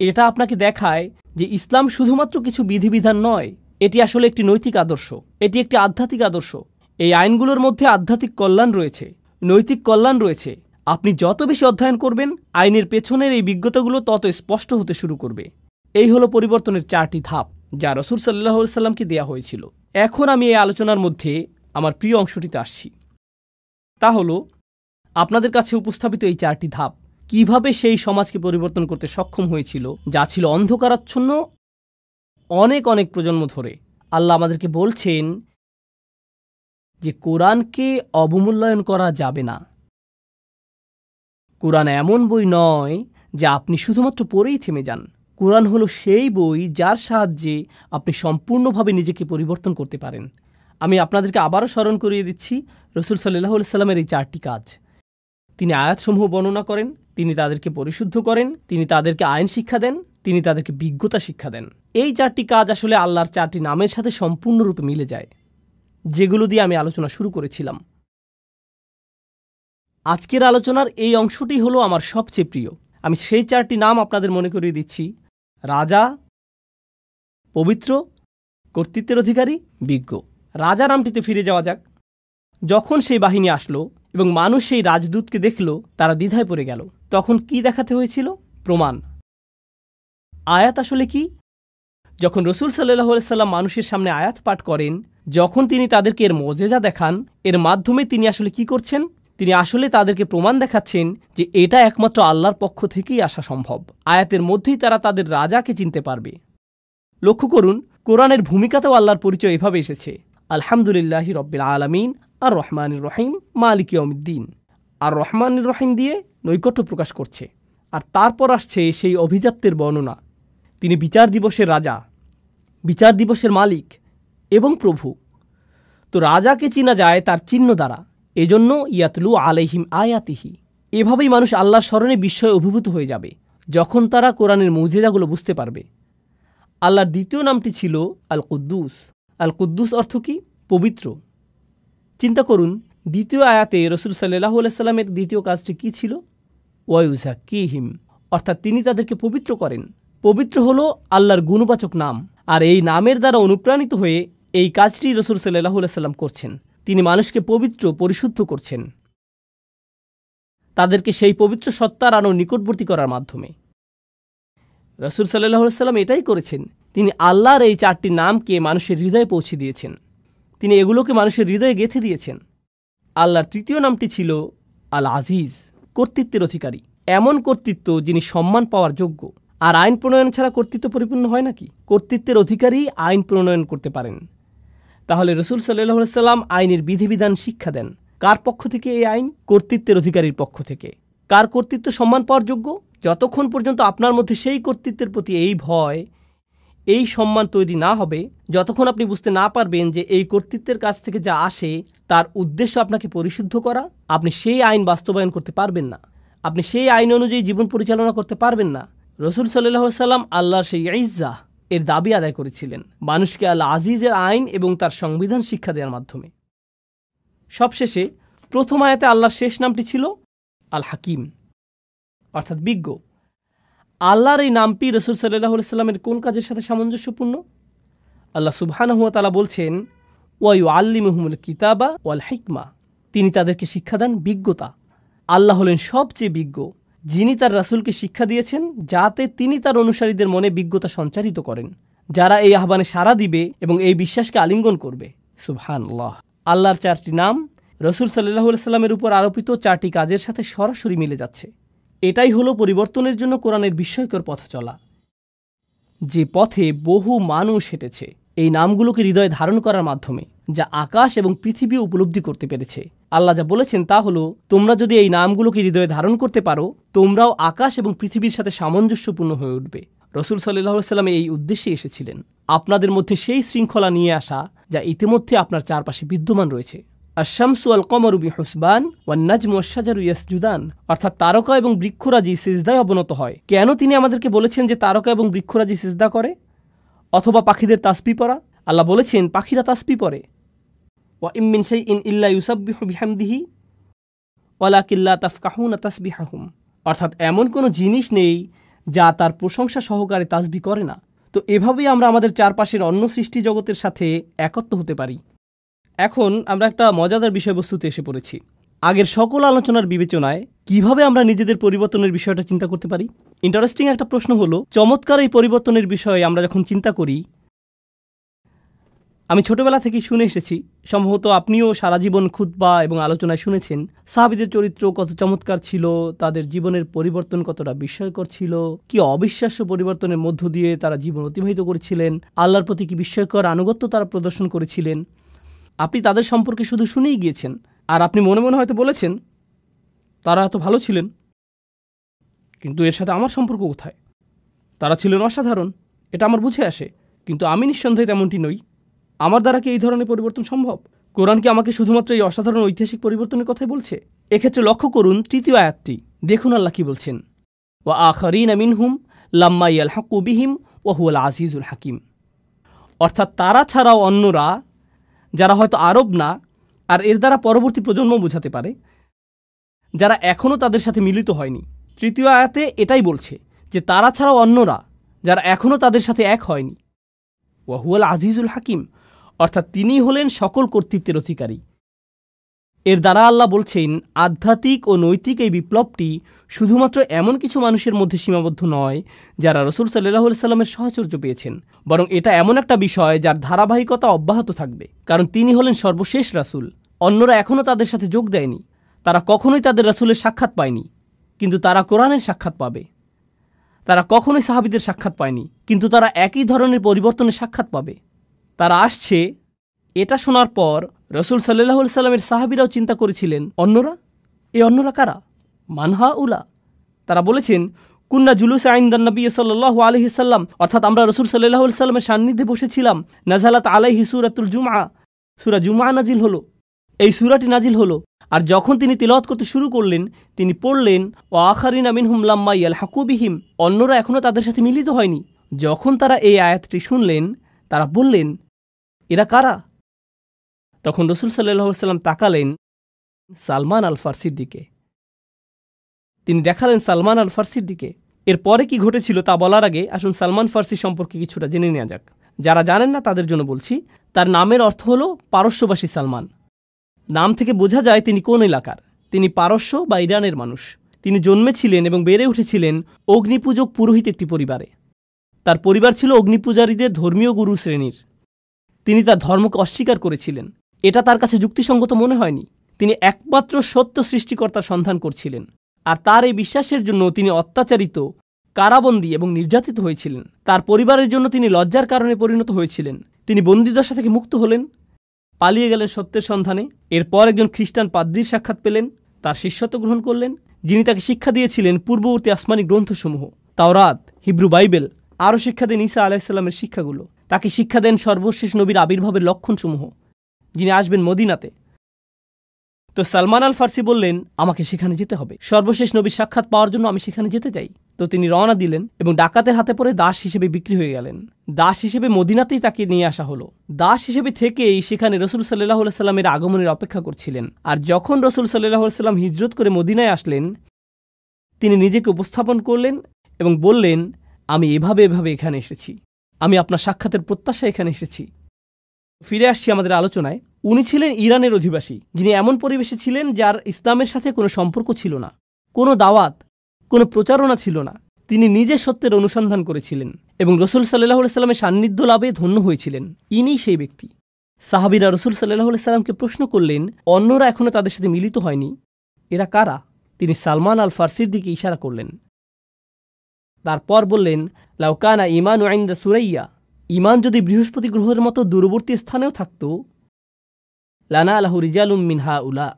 এটা আপনাকে দেখায় যে ইসলাম শুধুমাত্র কিছু বিধিবিধান নয়, এটি আসলে একটি নৈতিক আদর্শ, এটি একটি আধ্যাত্মিক আদর্শ। এই আইনগুলোর মধ্যে আধ্যাত্মিক কল্যাণ রয়েছে, নৈতিক কল্যাণ রয়েছে। আপনি যত বেশি অধ্যয়ন করবেন, আইনের পেছনের এই বিজ্ঞতাগুলো তত স্পষ্ট হতে শুরু করবে। এই হলো পরিবর্তনের 4টি ধাপ যা রাসূল সাল্লাল্লাহু আলাইহি সাল্লামকে দেয়া হয়েছিল। এখন আমি এই আলোচনার মধ্যে আমার প্রিয় অংশটিতে আসছি। তা হলো আপনাদের কাছে উপস্থাপিত এই 4টি ধাপ কিভাবে সেই সমাজকে পরিবর্তন করতে সক্ষম হয়েছিল যা ছিল অন্ধকারাচ্ছন্ন অনেক অনেক প্রজন্ম ধরে। আল্লাহ আমাদেরকে বলছেন যে কোরআনকে অবমূল্যায়ন করা যাবে না। কোরআন এমন বই নয় যে আপনি শুধুমাত্র পড়েই থেমে যান। কোরআন হলো সেই বই যার সাহায্যে আপনি সম্পূর্ণভাবে নিজেকে পরিবর্তন করতে পারেন। আমি আপনাদেরকে আবারও স্মরণ করিয়ে দিচ্ছি রাসূল সাল্লাল্লাহু আলাইহি সাল্লামের এই 4টি কাজ। তিনি আয়াতসমূহ বর্ণনা করেন, তিনি তাদেরকে পরিশুদ্ধ করেন, তিনি তাদেরকে আইন শিক্ষা দেন, তিনি তাদেরকে বিজ্ঞতা শিক্ষা দেন। এই 4টি কাজ আসলে আল্লাহর 4টি নামের সাথে সম্পূর্ণরূপে মিলে যায়, যেগুলো দিয়ে আমি আলোচনা শুরু করেছিলাম। আজকের আলোচনার এই অংশটি হলো আমার সবচেয়ে প্রিয়। আমি সেই 4টি নাম আপনাদের মনে করিয়ে দিচ্ছি: রাজা, পবিত্র, কর্তৃত্বের অধিকারী, বিজ্ঞ। রাজা নামটিতে ফিরে যাওয়া যাক। যখন সেই বাহিনী আসলো এবং মানুষ সেই রাজদূতকে দেখল, তারা দ্বিধায় পড়ে গেল। তখন কি দেখাতে হয়েছিল? প্রমাণ। আয়াত আসলে কি? যখন রাসূল সাল্লাল্লাহু আলাইহি সাল্লাম মানুষের সামনে আয়াত পাঠ করেন, যখন তিনি তাদেরকে এর মুজিজা দেখান, এর মাধ্যমে তিনি আসলে কি করছেন? তিনি আসলে তাদেরকে প্রমাণ দেখাচ্ছেন যে এটা একমাত্র আল্লাহর পক্ষ থেকেই আসা সম্ভব। আয়াতের মধ্যেই তারা তাদের রাজাকে চিনতে পারবে। লক্ষ্য করুন, কোরআনের ভূমিকাতেও আল্লাহর পরিচয় এভাবে এসেছে: আলহামদুলিল্লাহি রব্বিল আলামিন, আর রহমানির রহিম, মালিক ইয়াউমিদ্দিন। আর রহমানির রহিম দিয়ে নৈকট্য প্রকাশ করছে। আর তারপর আসছে সেই অভিজাত্যের বর্ণনা। তিনি বিচার দিবসের রাজা, বিচার দিবসের মালিক এবং প্রভু। তো রাজাকে চিনা যায় তার চিহ্ন দ্বারা। এজন্য ইয়াতলু আলাইহিম আয়াতিহি। এভাবেই মানুষ আল্লাহর স্মরণে বিস্ময়ে অভিভূত হয়ে যাবে যখন তারা কোরআনের মুজিজাগুলো বুঝতে পারবে। আল্লাহর দ্বিতীয় নামটি ছিল আল কুদ্দুস। আল কুদ্দুস অর্থ কি? পবিত্র। চিন্তা করুন, দ্বিতীয় আয়াতে রাসূল সাল্লাল্লাহু আলাইহি সাল্লামের দ্বিতীয় কাজটি কি ছিল? ওয়ায়ুযাক্কিহিম, অর্থাৎ তিনি তাদেরকে পবিত্র করেন। পবিত্র হলো আল্লাহর গুণবাচক নাম, আর এই নামের দ্বারা অনুপ্রাণিত হয়ে এই কাজটি রাসূল সাল্লাল্লাহু আলাইহি সাল্লাম করছেন। তিনি মানুষকে পবিত্র, পরিশুদ্ধ করছেন, তাদেরকে সেই পবিত্র সত্তার আরও নিকটবর্তী করার মাধ্যমে। রাসূল সাল্লাল্লাহু আলাইহি সাল্লাম এটাই করেছেন। তিনি আল্লাহর এই 4টি নামকে মানুষের হৃদয়ে পৌঁছে দিয়েছেন। তিনি এগুলোকে মানুষের হৃদয়ে গেঁথে দিয়েছেন। আল্লাহর তৃতীয় নামটি ছিল আল আজিজ, কর্তৃত্বের অধিকারী। এমন কর্তৃত্ব যিনি সম্মান পাওয়ার যোগ্য। আর আইন প্রণয়ন ছাড়া কর্তৃত্ব পরিপূর্ণ হয় নাকি? কর্তৃত্বের অধিকারী আইন প্রণয়ন করতে পারেন। তাহলে রাসূল সাল্লাল্লাহু আলাইহি সাল্লাম আইনের বিধিবিধান শিক্ষা দেন। কার পক্ষ থেকে এই আইন? কর্তৃত্বের অধিকারীর পক্ষ থেকে। কার কর্তৃত্ব সম্মান পাওয়ার যোগ্য? যতক্ষণ পর্যন্ত আপনার মধ্যে সেই কর্তৃত্বের প্রতি এই ভয়, এই সম্মান তৈরি না হবে, যতক্ষণ আপনি বুঝতে না পারবেন যে এই কর্তৃত্বের কাছ থেকে যা আসে তার উদ্দেশ্য আপনাকে পরিশুদ্ধ করা, আপনি সেই আইন বাস্তবায়ন করতে পারবেন না। আপনি সেই আইন অনুযায়ী জীবন পরিচালনা করতে পারবেন না। রাসূল সাল্লাল্লাহু আলাইহি সাল্লাম আল্লাহর সেই ইজ্জাহ এর দাবি আদায় করেছিলেন মানুষকে আল আজিজের আইন এবং তার সংবিধান শিক্ষা দেওয়ার মাধ্যমে। সবশেষে প্রথম আয়াতে আল্লাহর শেষ নামটি ছিল আল হাকিম, অর্থাৎ বিজ্ঞ। আল্লাহর এই নামটি রাসূল সাল্লাল্লাহু আলাইহি সাল্লামের কোন কাজের সাথে সামঞ্জস্যপূর্ণ? আল্লাহ সুবহানাহু ওয়া তাআলা বলছেন, ওয়া ইউআল্লিমুহুমুল কিতাবা ওয়াল হিকমা। তিনি তাদেরকে শিক্ষা দেন বিজ্ঞতা। আল্লাহ হলেন সবচেয়ে বিজ্ঞ, যিনি তার রাসূলকে শিক্ষা দিয়েছেন যাতে তিনি তার অনুসারীদের মনে বিজ্ঞতা সঞ্চারিত করেন, যারা এই আহ্বানে সাড়া দিবে এবং এই বিশ্বাসকে আলিঙ্গন করবে। সুবহানাল্লাহ। আল্লাহর 4টি নাম রাসূল সাল্লাল্লাহু আলাইহি সাল্লামের উপর আরোপিত 4টি কাজের সাথে সরাসরি মিলে যাচ্ছে। এটাই হলো পরিবর্তনের জন্য কোরআনের বিস্ময়কর পথ চলা, যে পথে বহু মানুষ হেঁটেছে এই নামগুলোকে হৃদয়ে ধারণ করার মাধ্যমে, যা আকাশ এবং পৃথিবী উপলব্ধি করতে পেরেছে। আল্লাহ যা বলেছেন তা হলো, তোমরা যদি এই নামগুলোকে হৃদয়ে ধারণ করতে পারো, তোমরাও আকাশ এবং পৃথিবীর সাথে সামঞ্জস্যপূর্ণ হয়ে উঠবে। রাসূল সাল্লাল্লাহু আলাইহি সাল্লাম এই উদ্দেশ্যে এসেছিলেন, আপনাদের মধ্যে সেই শৃঙ্খলা নিয়ে আসা যা ইতিমধ্যে আপনার চারপাশে বিদ্যমান রয়েছে। আশ-শামসু ওয়াল কমারু বিহুসবান ওয়ান নাজমু ওয়াশ-শাজারু ইয়াসজুদান, অর্থাৎ তারকা এবং বৃক্ষরাজি সিজদায় অবনত হয়। কেন তিনি আমাদেরকে বলেছেন যে তারকা এবং বৃক্ষরাজি সিজদা করে? অথবা পাখিদের তাসবিহ পড়া? আল্লাহ বলেছেন পাখিরা তাসবিহ পড়ে। ওয়া ইম মিন শাইইন ইল্লা ইউসাব্বিহু বিহামদিহি ওয়ালাকিন লা তাফকাহুনা তাসবিহাহুম, অর্থাৎ এমন কোনো জিনিস নেই যা তার প্রশংসা সহকারে তাসবিহ করে না। তো এভাবেই আমরা আমাদের চারপাশের অন্য সৃষ্টি জগতের সাথে একত্র হতে পারি। এখন আমরা একটা মজাদার বিষয়বস্তুতে এসে পড়েছি। আগের সকল আলোচনার বিবেচনায় কিভাবে আমরা নিজেদের পরিবর্তনের বিষয়টা চিন্তা করতে পারি? ইন্টারেস্টিং একটা প্রশ্ন হলো, চমৎকার এই পরিবর্তনের বিষয়ে আমরা যখন চিন্তা করি, আমি ছোটবেলা থেকেই শুনে এসেছি, সম্ভবত আপনিও সারা জীবন খুতবা এবং আলোচনায় শুনেছেন, সাহাবীদের চরিত্র কত চমৎকার ছিল, তাদের জীবনের পরিবর্তন কতটা বিস্ময়কর ছিল, কি অবিশ্বাস্য পরিবর্তনের মধ্য দিয়ে তারা জীবন অতিবাহিত করেছিলেন, আল্লাহর প্রতি কি বিস্ময়কর আনুগত্য তারা প্রদর্শন করেছিলেন। আপনি তাদের সম্পর্কে শুধু শুনেই গিয়েছেন, আর আপনি মনে মনে হয়তো বলেছেন তারা এত ভালো ছিলেন, কিন্তু এর সাথে আমার সম্পর্ক কোথায়? তারা ছিলেন অসাধারণ, এটা আমার বুঝে আসে, কিন্তু আমি নিঃসন্দেহে তেমনটি নই। আমার দ্বারা কি এই ধরনের পরিবর্তন সম্ভব? কোরআন কি আমাকে শুধুমাত্র এই অসাধারণ ঐতিহাসিক পরিবর্তনের কথাই বলছে? এক্ষেত্রে লক্ষ্য করুন তৃতীয় আয়াতটি। দেখুন আল্লাহ কি বলছেন, ওয়া আখারিনা মিনহুম লাম্মা ইয়ালহাকু বিহিম ওয়া হুয়াল আজিজুল হাকিম। অর্থাৎ তারা ছাড়াও অন্যরা, যারা হয়তো আরব না, আর এর দ্বারা পরবর্তী প্রজন্ম বোঝাতে পারে, যারা এখনও তাদের সাথে মিলিত হয়নি। তৃতীয় আয়াতে এটাই বলছে যে তারা ছাড়াও অন্যরা, যারা এখনও তাদের সাথে এক হয়নি। ওয়া হুয়াল আজিজুল হাকিম, অর্থাৎ তিনি হলেন সকল কর্তৃত্বের অধিকারী। এর দ্বারা আল্লাহ বলছেন আধ্যাত্মিক ও নৈতিক এই বিপ্লবটি শুধুমাত্র এমন কিছু মানুষের মধ্যে সীমাবদ্ধ নয় যারা রাসূল সাল্লাল্লাহু আলাইহি সাল্লামের সাহচর্য পেয়েছেন, বরং এটা এমন একটা বিষয় যার ধারাবাহিকতা অব্যাহত থাকবে, কারণ তিনি হলেন সর্বশেষ রাসূল। অন্যরা এখনও তাদের সাথে যোগ দেয়নি, তারা কখনোই তাদের রাসূলের সাক্ষাৎ পায়নি, কিন্তু তারা কোরআনের সাক্ষাৎ পাবে। তারা কখনোই সাহাবীদের সাক্ষাৎ পায়নি, কিন্তু তারা একই ধরনের পরিবর্তনের সাক্ষাৎ পাবে। তারা আসছে। এটা শোনার পর রাসূল সাল্লাল্লাহু আলাইহি সাল্লামের সাহাবীরাও চিন্তা করেছিলেন, অন্যরা? এই অন্যরা কারা? মানহা উলা। তারা বলেছেন, কুন্না জুলুসা ইনদান নবী সাল্লাল্লাহু আলাইহি সাল্লাম, অর্থাৎ আমরা রাসূল সাল্লাল্লাহু আলাইহি সাল্লামের সান্নিধ্যে বসেছিলাম। নাযালাত আলাইহি সূরাতুল জুমআ, সূরা জুমআ নাজিল হলো। এই সূরাটি নাজিল হলো, আর যখন তিনি তিলাওয়াত করতে শুরু করলেন, তিনি পড়লেন, ওয়া আখারিনা মিনহুম লাম্মা ইয়ালহাকু বিহিম, অন্যরা এখনও তাদের সাথে মিলিত হয়নি। যখন তারা এই আয়াতটি শুনলেন, তারা বললেন, এরা কারা? তখন রাসূল সাল্লাল্লাহু আলাইহি সাল্লাম তাকালেন সালমান আল ফারসির দিকে। তিনি দেখালেন সালমান আল ফারসির দিকে। এরপরে কি ঘটেছিল তা বলার আগে আসুন সালমান ফারসি সম্পর্কে কিছুটা জেনে নেওয়া যাক। যারা জানেন না তাদের জন্য বলছি, তার নামের অর্থ হল পারস্যবাসী সালমান। নাম থেকে বোঝা যায় তিনি কোন এলাকার। তিনি পারস্য বা ইরানের মানুষ। তিনি জন্মেছিলেন এবং বেড়ে উঠেছিলেন অগ্নিপূজক পুরোহিত একটি পরিবারে। তার পরিবার ছিল অগ্নিপূজারীদের ধর্মীয় গুরু শ্রেণীর। তিনি তার ধর্মকে অস্বীকার করেছিলেন। এটা তার কাছে যুক্তিসঙ্গত মনে হয়নি। তিনি একমাত্র সত্য সৃষ্টিকর্তার সন্ধান করছিলেন, আর তার এই বিশ্বাসের জন্য তিনি অত্যাচারিত, কারাবন্দী এবং নির্যাতিত হয়েছিলেন। তার পরিবারের জন্য তিনি লজ্জার কারণে পরিণত হয়েছিলেন। তিনি বন্দিদশা থেকে মুক্ত হলেন, পালিয়ে গেলেন সত্যের সন্ধানে। এরপর একজন খ্রিস্টান পাদ্রীর সাক্ষাৎ পেলেন, তার শিষ্যত্ব গ্রহণ করলেন, যিনি তাকে শিক্ষা দিয়েছিলেন পূর্ববর্তী আসমানি গ্রন্থসমূহ, তাওরাত, হিব্রু বাইবেল। আরও শিক্ষা দেন ঈসা আলাইহিস সালামের শিক্ষাগুলো। তাকে শিক্ষা দেন সর্বশেষ নবীর আবির্ভাবের লক্ষণসমূহ, যিনি আসবেন মদিনাতে। তো সালমান আল ফারসি বললেন, আমাকে সেখানে যেতে হবে। সর্বশেষ নবীর সাক্ষাৎ পাওয়ার জন্য আমি সেখানে যেতে চাই। তো তিনি রওনা দিলেন এবং ডাকাতের হাতে পড়ে দাস হিসেবে বিক্রি হয়ে গেলেন। দাস হিসেবে মদিনাতেই তাকে নিয়ে আসা হলো। দাস হিসেবে থেকেই সেখানে রাসূল সাল্লাল্লাহু আলাইহি সাল্লামের আগমনের অপেক্ষা করছিলেন। আর যখন রাসূল সাল্লাল্লাহু আলাইহি সাল্লাম হিজরত করে মদিনায় আসলেন, তিনি নিজেকে উপস্থাপন করলেন এবং বললেন, আমি এভাবে এখানে এসেছি। আমি আপনার সাক্ষাতের প্রত্যাশায় এখানে এসেছি। ফিরে আসছি আমাদের আলোচনায়। উনি ছিলেন ইরানের অধিবাসী, যিনি এমন পরিবেশে ছিলেন যার ইসলামের সাথে কোনো সম্পর্ক ছিল না, কোনো দাওয়াত, কোনো প্রচারণা ছিল না। তিনি নিজে সত্যের অনুসন্ধান করেছিলেন এবং রাসূল সাল্লাল্লাহু আলাইহি সাল্লামের সান্নিধ্য লাভে ধন্য হয়েছিলেন। ইনি সেই ব্যক্তি। সাহাবীরা রাসূল সাল্লাল্লাহু আলাইহি সাল্লামকে প্রশ্ন করলেন, অন্যরা এখনও তাদের সাথে মিলিত হয়নি, এরা কারা? তিনি সালমান আল ফারসির দিকে ইশারা করলেন। তারপর বললেন, লাউ কানা ঈমানু ইনদা সুরাইয়া, ঈমান যদি বৃহস্পতি গ্রহের মতো দূরবর্তী স্থানেও থাকত, লানালাহু রিজালুম মিন হাউলা,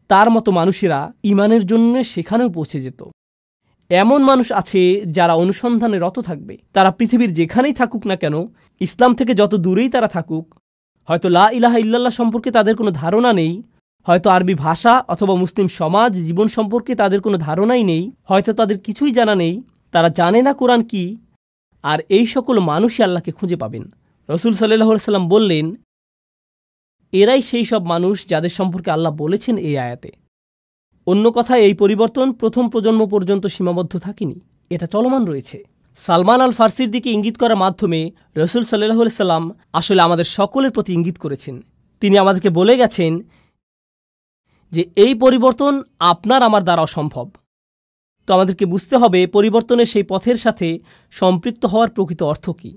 তার মতো মানুষেরা ঈমানের জন্য সেখানেও পৌঁছে যেত। এমন মানুষ আছে যারা অনুসন্ধানে রত থাকবে। তারা পৃথিবীর যেখানেই থাকুক না কেন, ইসলাম থেকে যত দূরেই তারা থাকুক, হয়তো লা ইলাহা ইল্লাল্লাহ সম্পর্কে তাদের কোনো ধারণা নেই, হয়তো আরবি ভাষা অথবা মুসলিম সমাজ জীবন সম্পর্কে তাদের কোনো ধারণাই নেই, হয়তো তাদের কিছুই জানা নেই, তারা জানে না কোরআন কি, আর এই সকল মানুষই আল্লাহকে খুঁজে পাবেন। রাসূল সাল্লাল্লাহু আলাইহি সাল্লাম বললেন, এরাই সেই সব মানুষ যাদের সম্পর্কে আল্লাহ বলেছেন এই আয়াতে। অন্য কথায় এই পরিবর্তন প্রথম প্রজন্ম পর্যন্ত সীমাবদ্ধ থাকেনি, এটা চলমান রয়েছে। সালমান আল ফারসির দিকে ইঙ্গিত করার মাধ্যমে রাসূল সাল্লাল্লাহু আলাইহি সাল্লাম আসলে আমাদের সকলের প্রতি ইঙ্গিত করেছেন। তিনি আমাদেরকে বলে গেছেন যে এই পরিবর্তন আপনার আমার দ্বারা অসম্ভব। তো আমাদেরকে বুঝতে হবে পরিবর্তনের সেই পথের সাথে সম্পৃক্ত হওয়ার প্রকৃত অর্থ কী।